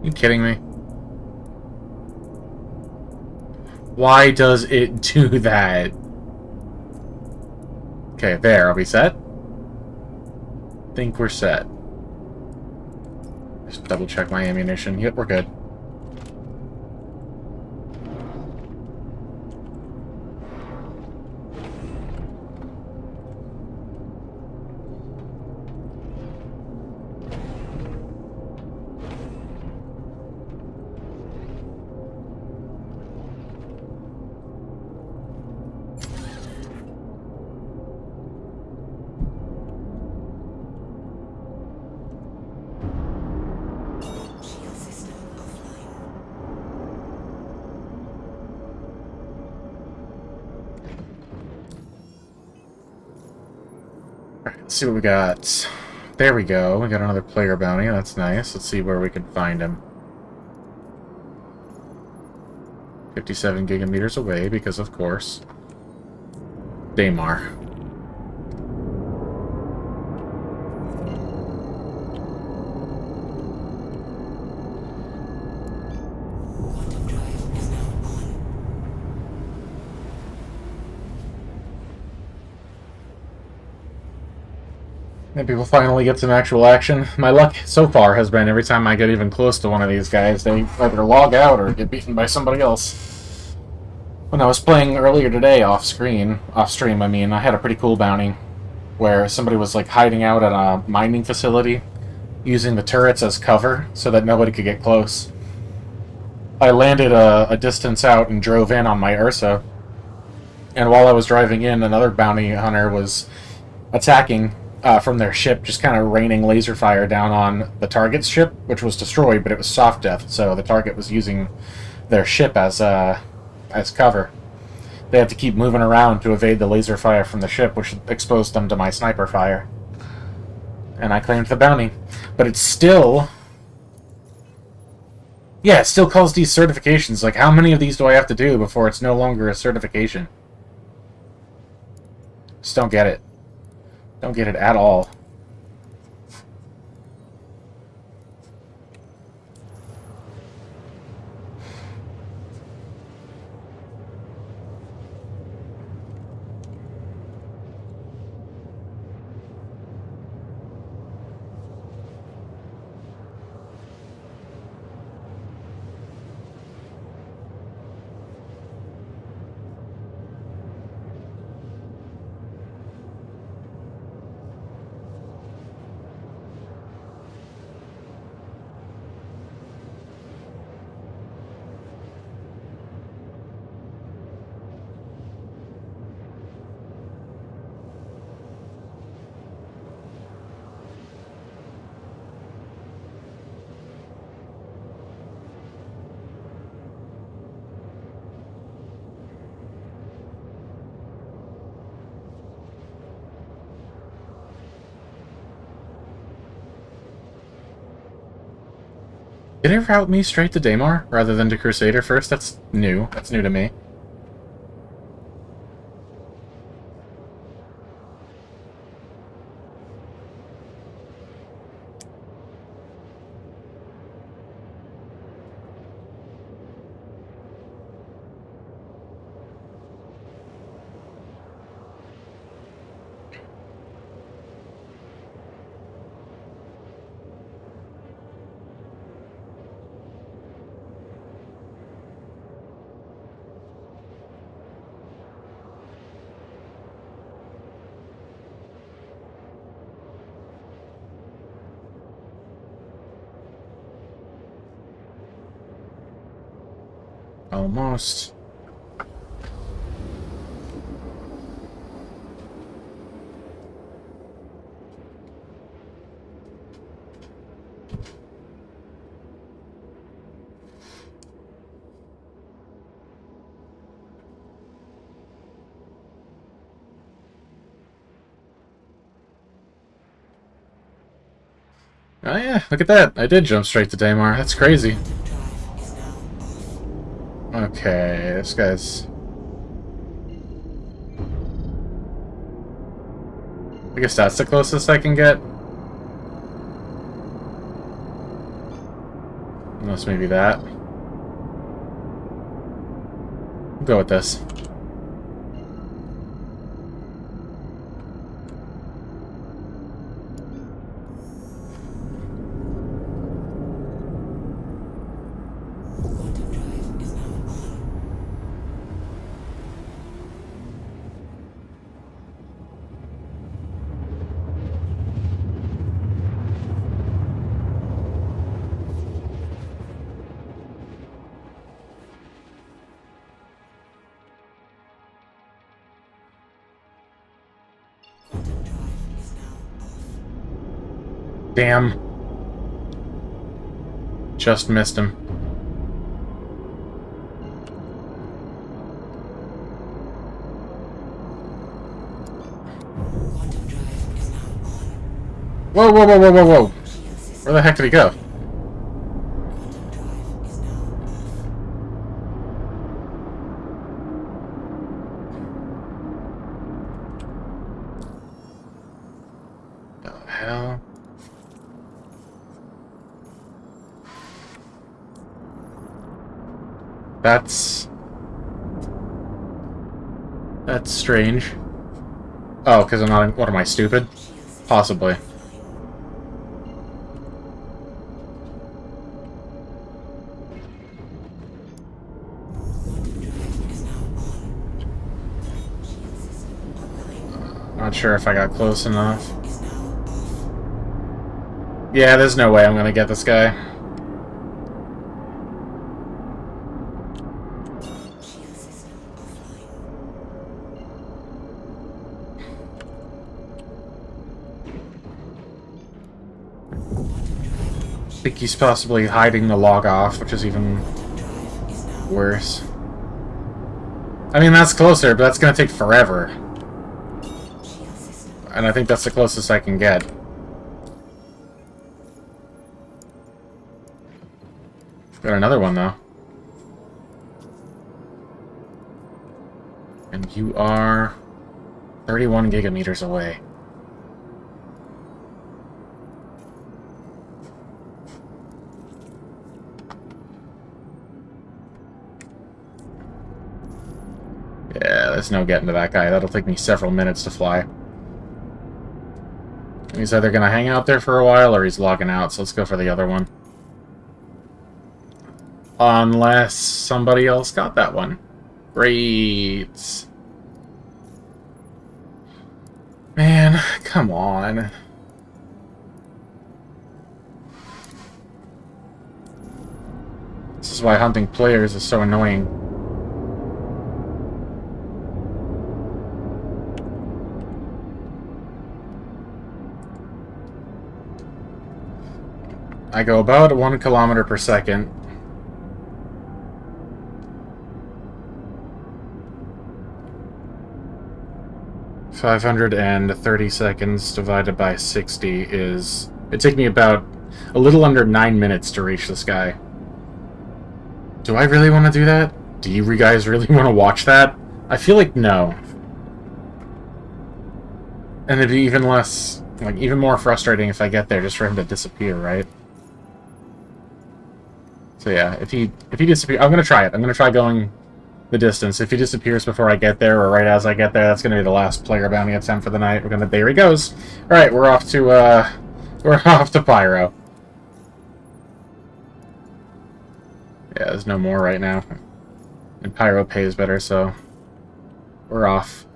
You kidding me? Why does it do that? Okay, there. Are we set? Think we're set. Just double check my ammunition. Yep, we're good. Shield system offline. Alright, let's see what we got. There we go. We got another player bounty. That's nice. Let's see where we can find him. 57 gigameters away, because of course. Daymar. Quantum drive is now on. Maybe we'll finally get some actual action. My luck so far has been every time I get even close to one of these guys, they either log out or get beaten by somebody else. When I was playing earlier today off-stream, I mean, I had a pretty cool bounty where somebody was like hiding out at a mining facility using the turrets as cover so that nobody could get close. I landed a distance out and drove in on my Ursa, and while I was driving in, another bounty hunter was attacking from their ship, just kind of raining laser fire down on the target's ship, which was destroyed, but it was soft death, so the target was using their ship as cover. They had to keep moving around to evade the laser fire from the ship, which exposed them to my sniper fire. And I claimed the bounty. But it's still... yeah, it still calls these certifications. Like, how many of these do I have to do before it's no longer a certification? Just don't get it. Don't get it at all. Did it route me straight to Daymar rather than to Crusader first? That's new. That's new to me. Almost. Oh yeah, look at that. I did jump straight to Daymar. That's crazy. Quantum drive is now off. Okay, this guy's... I guess that's the closest I can get. Unless maybe that. We'll go with this. Damn. Just missed him. Whoa, whoa, whoa, whoa, whoa, whoa. Where the heck did he go? The hell? That's strange. Oh, because I'm not... What am I, stupid? Possibly. Not sure if I got close enough. Yeah, there's no way I'm gonna get this guy. I think he's possibly hiding the log off, which is even worse. I mean, that's closer, but that's gonna take forever. And I think that's the closest I can get. Got another one, though. And you are 31 gigameters away. Yeah, there's no getting to that guy. That'll take me several minutes to fly. He's either going to hang out there for a while or he's logging out, so let's go for the other one. Unless somebody else got that one. Great. Man, come on. This is why hunting players is so annoying. I go about 1 kilometer per second. .530 seconds divided by 60 is... It'd take me about a little under 9 minutes to reach this guy. Do I really want to do that? Do you guys really want to watch that? I feel like no. And it'd be even less... like, even more frustrating if I get there just for him to disappear, right? So yeah, if he disappears... I'm gonna try it. I'm gonna try going the distance. If he disappears before I get there, or right as I get there, that's gonna be the last player bounty attempt for the night. We're gonna... There he goes! Alright, we're off to, we're off to Pyro. Yeah, there's no more right now. And Pyro pays better, so... we're off.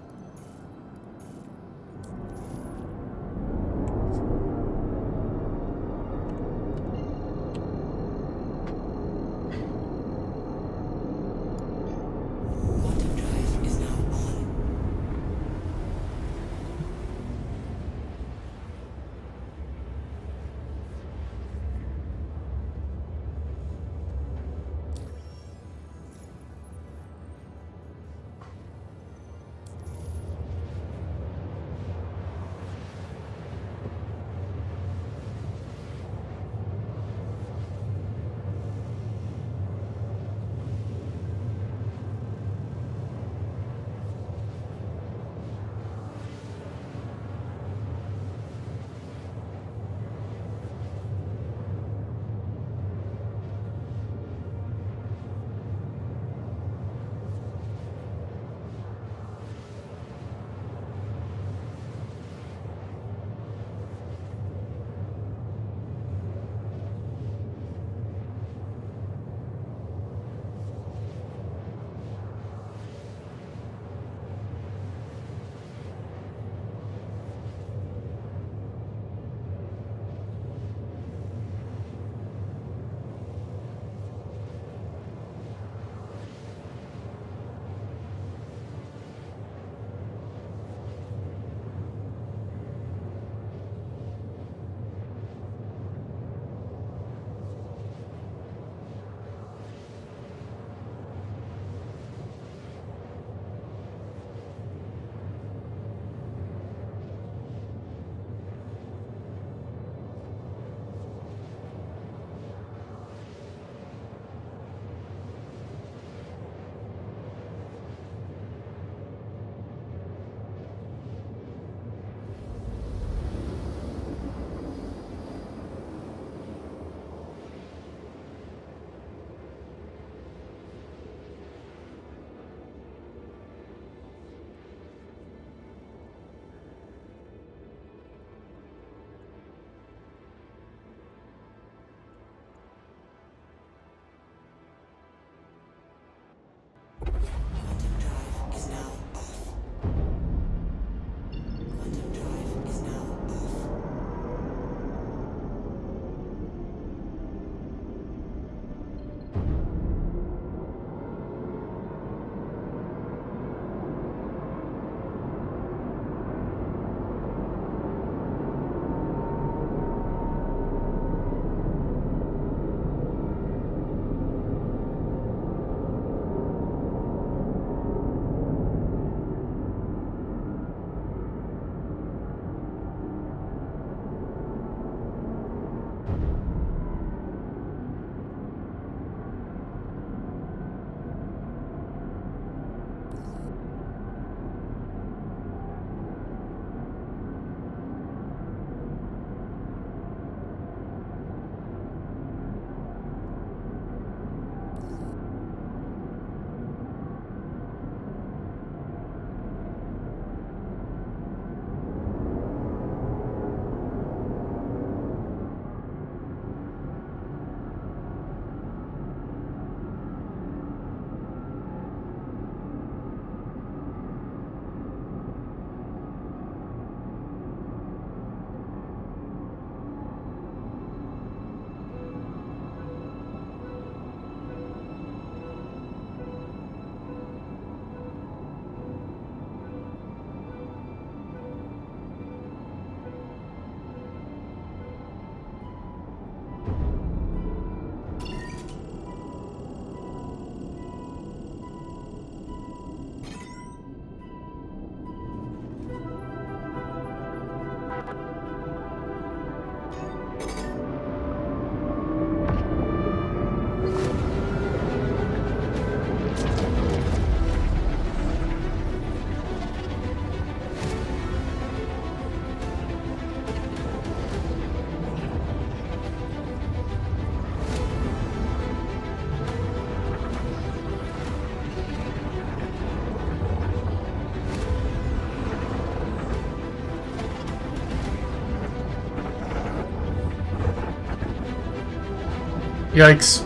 Yikes.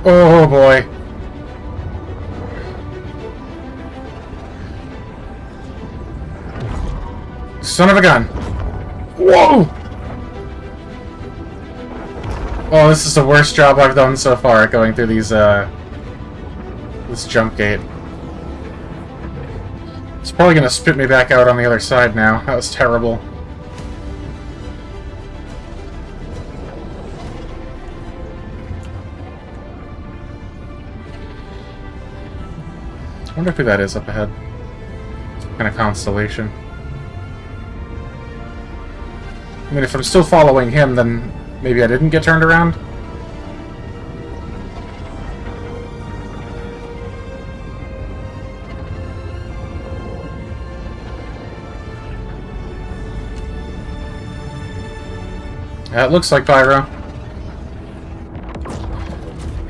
Oh boy. Son of a gun. Whoa! Oh, this is the worst job I've done so far at going through these, this jump gate. It's probably gonna spit me back out on the other side now. That was terrible. I wonder who that is up ahead. What kind of constellation. I mean, if I'm still following him, then maybe I didn't get turned around? That looks like pyro.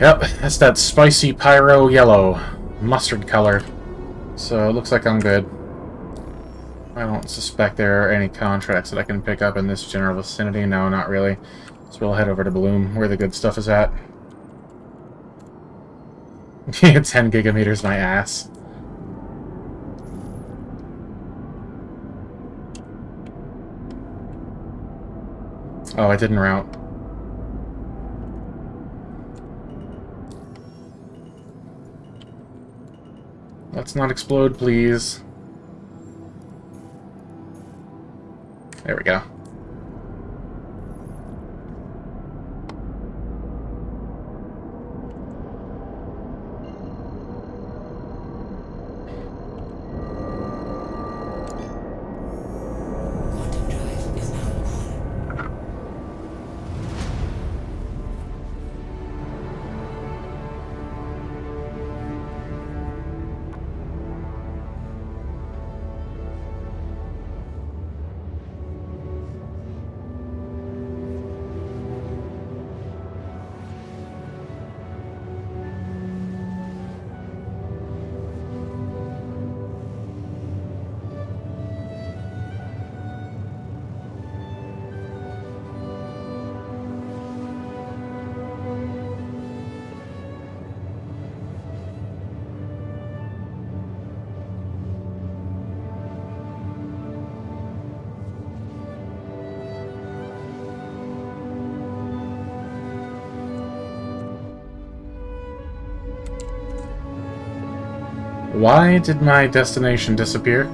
Yep, that's that spicy pyro yellow. Mustard color. So it looks like I'm good. I don't suspect there are any contracts that I can pick up in this general vicinity. No, not really. So we'll head over to Bloom, where the good stuff is at. 10 gigameters my ass. Oh, I didn't route. Let's not explode, please. There we go. Quantum drive is now on. Why did my destination disappear?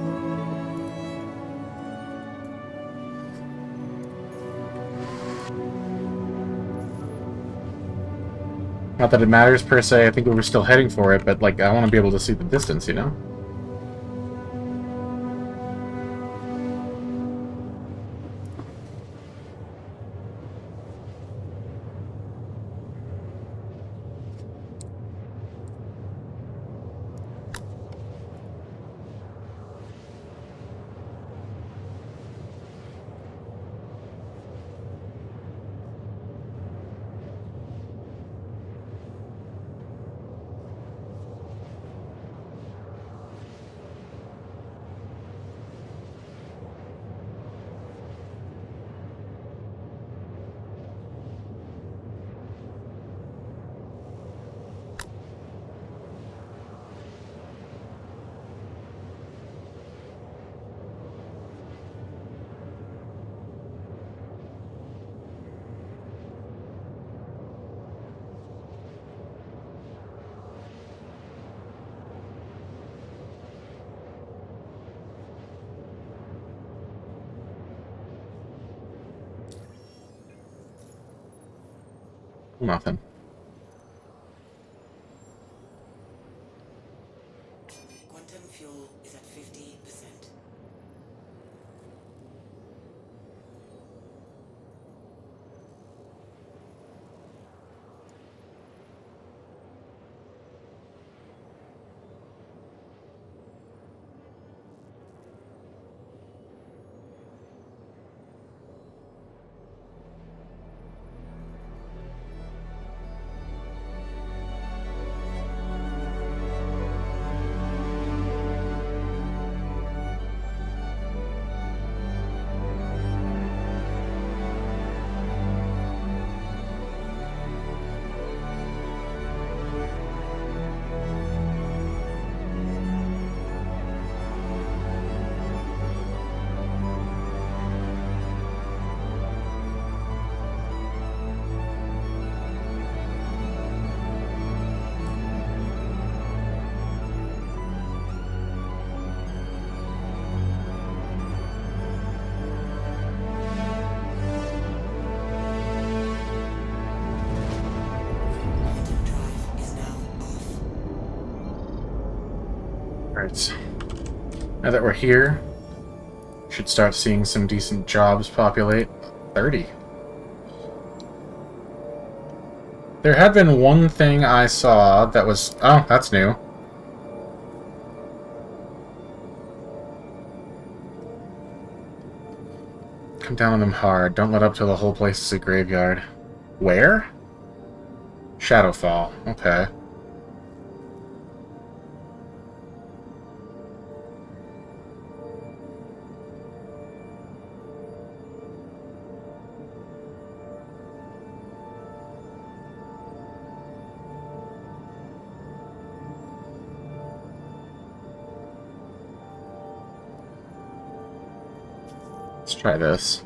Not that it matters per se, I think we were still heading for it, but like I want to be able to see the distance, you know? Nothing. Quantum fuel is at 50%. Alright. Now that we're here, should start seeing some decent jobs populate. 30. There had been one thing I saw that was... Oh, that's new. Come down on them hard. Don't let up till the whole place is a graveyard. Where? Shadowfall. Okay. Let's try this.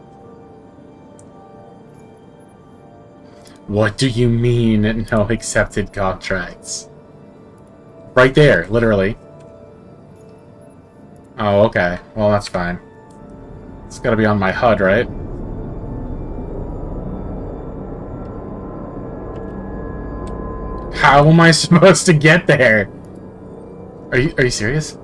What do you mean, no accepted contracts? Right there, literally. Oh, okay. Well, that's fine. It's gotta be on my HUD, right? How am I supposed to get there? Are you serious?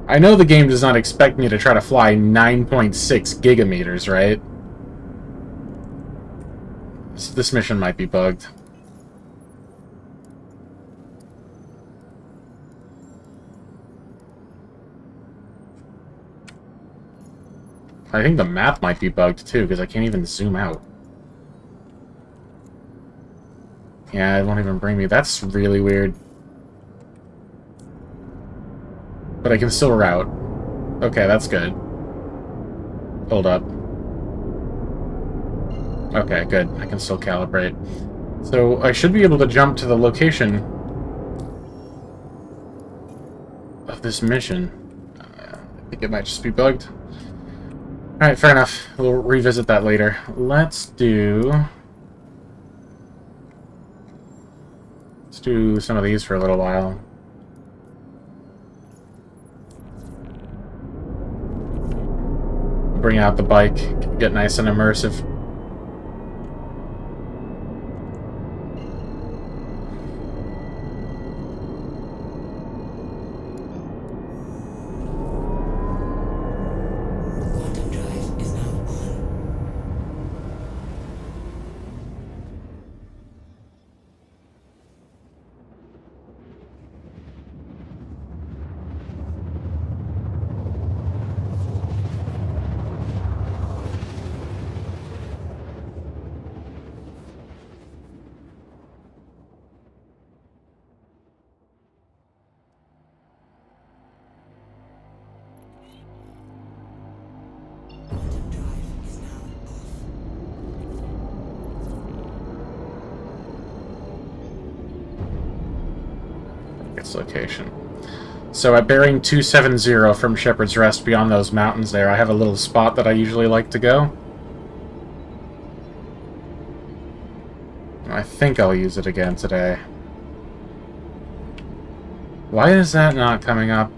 I know the game does not expect me to try to fly 9.6 gigameters, right? This mission might be bugged. I think the map might be bugged too, because I can't even zoom out. Yeah, it won't even bring me. That's really weird. But I can still route. Okay, that's good. Hold up. Okay, good. I can still calibrate. So I should be able to jump to the location of this mission. I think it might just be bugged. Alright, fair enough. We'll revisit that later. Let's do some of these for a little while. Bring out the bike, get nice and immersive. Quantum drive is now on. Quantum drive is now off. Its location. So at bearing 270 from Shepherd's Rest beyond those mountains there, I have a little spot that I usually like to go. I think I'll use it again today. Why is that not coming up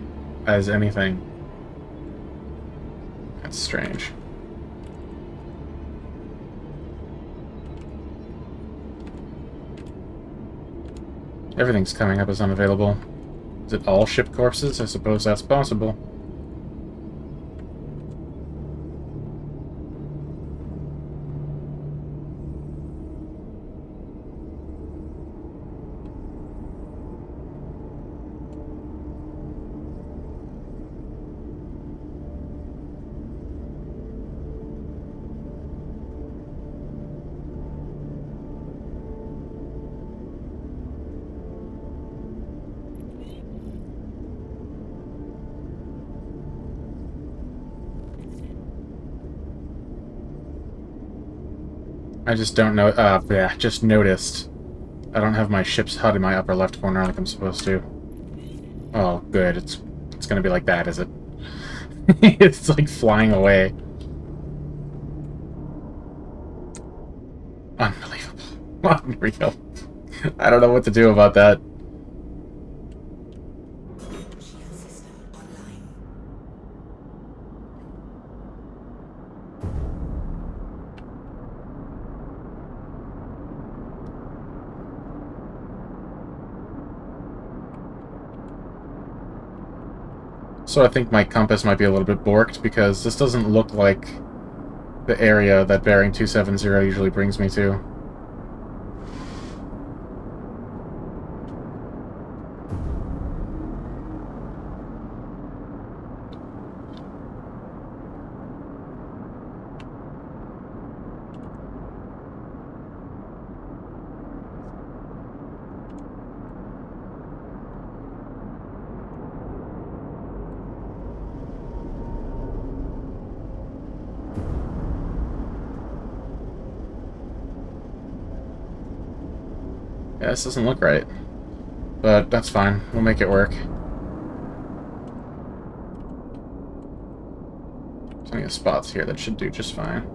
as anything? That's strange. Everything's coming up as unavailable. Is it all ship corpses? I suppose that's possible. I just don't know. Yeah, just noticed. I don't have my ship's HUD in my upper left corner like I'm supposed to. Oh, good. It's gonna be like that, is it? It's like flying away. Unbelievable. Unreal. I don't know what to do about that. So I think my compass might be a little bit borked, because this doesn't look like the area that bearing 270 usually brings me to. Yeah, this doesn't look right. But that's fine. We'll make it work. Plenty of spots here that should do just fine.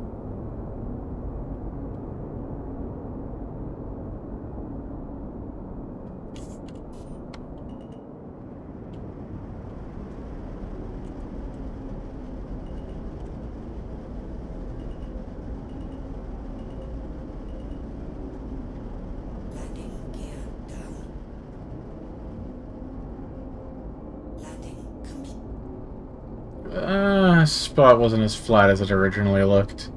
Landing gear down. Landing complete. Spot wasn't as flat as it originally looked.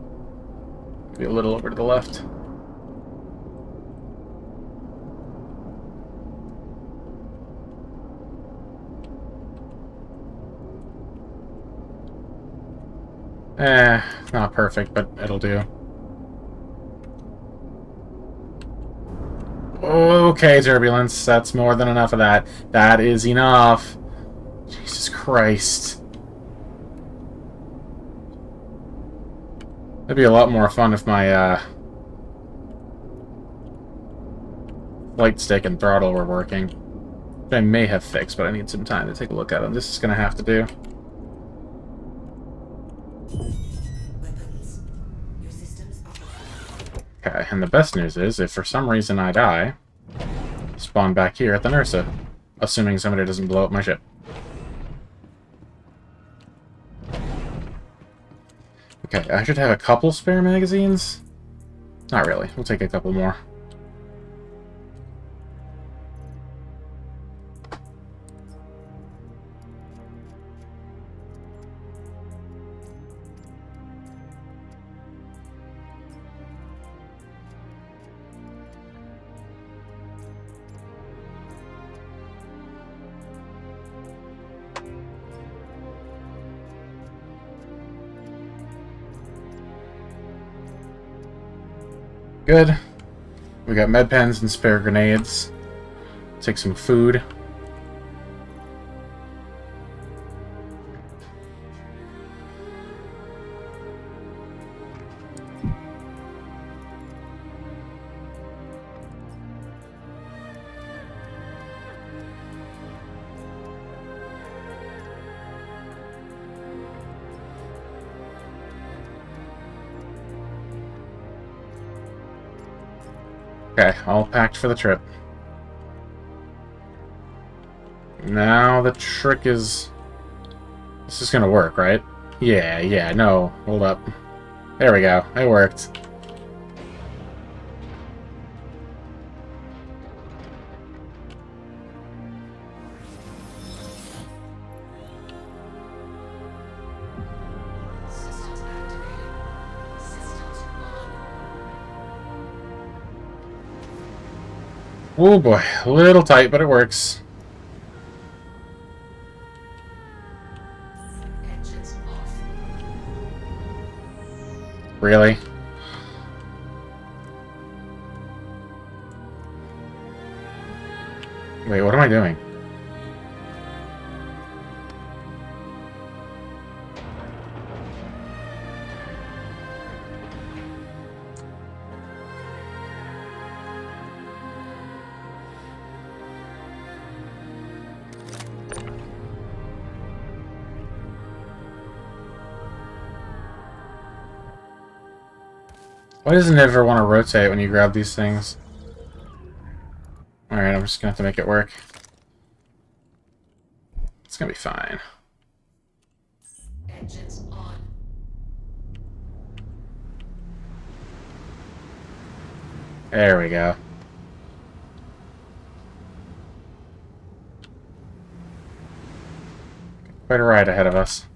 Maybe a little over to the left. Not perfect, but it'll do. Okay, turbulence. That's more than enough of that. That is enough. Jesus Christ. It'd be a lot more fun if my, flight stick and throttle were working. Which I may have fixed, but I need some time to take a look at them. This is gonna have to do. Weapons. Your systems are. Okay, and the best news is, if for some reason I die, spawn back here at the Nursa, assuming somebody doesn't blow up my ship. Okay, I should have a couple spare magazines. Not really. We'll take a couple more. Good. We got med pens and spare grenades. Take some food. Okay, all packed for the trip. Now the trick is... This is gonna work, right? Yeah, no. Hold up. There we go. It worked. Systems activated. Systems on. Oh boy, a little tight, but it works. Engines off. Really? Wait, what am I doing? Why doesn't it ever want to rotate when you grab these things? Alright, I'm just gonna have to make it work. It's gonna be fine. Engines on. There we go. Quite a ride ahead of us.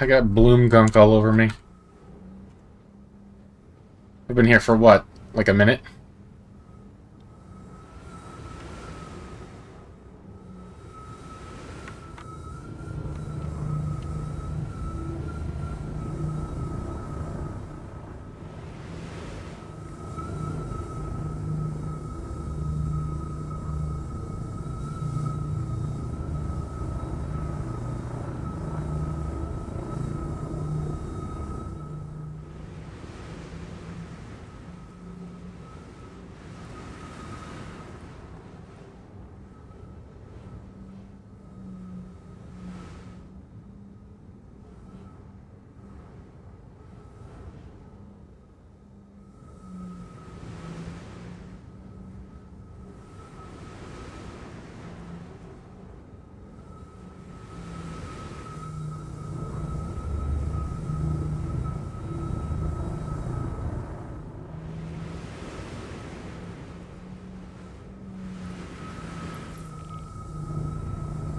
I got bloom gunk all over me. I've been here for what? Like a minute?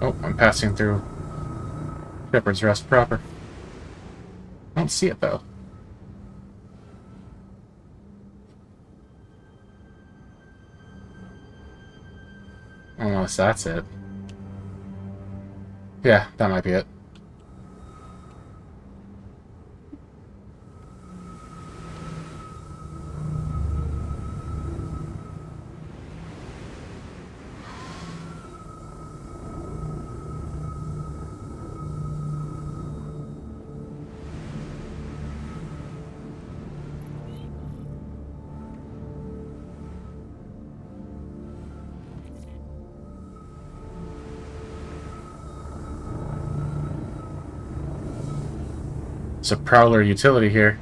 Oh, I'm passing through Shepherd's Rest proper. I don't see it, though. Unless that's it. Yeah, that might be it. It's a Prowler utility here.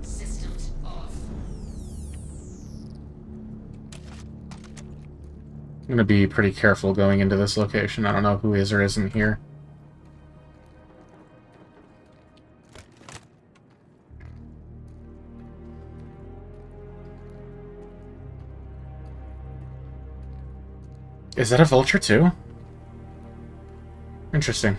Systems off. I'm gonna be pretty careful going into this location. I don't know who is or isn't here. Is that a vulture too? Interesting.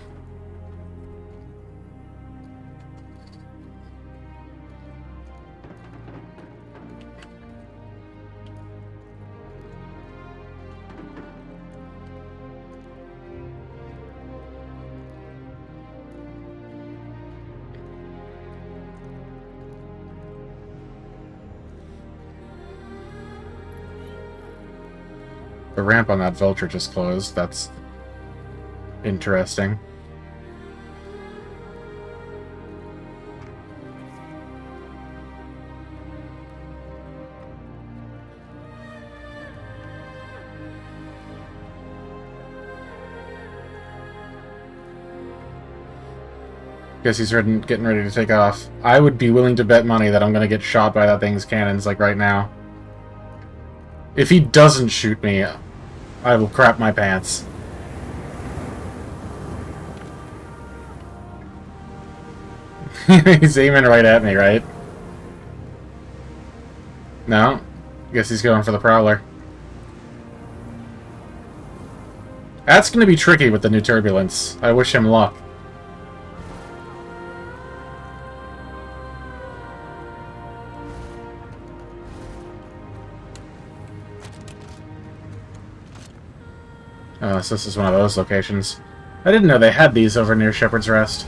The ramp on that vulture just closed. That's interesting. Guess he's getting ready to take off. I would be willing to bet money that I'm going to get shot by that thing's cannons, like, right now. If he doesn't shoot me, I will crap my pants. He's aiming right at me, right? No? Guess he's going for the Prowler. That's going to be tricky with the new turbulence. I wish him luck. Oh, so this is one of those locations. I didn't know they had these over near Shepherd's Rest.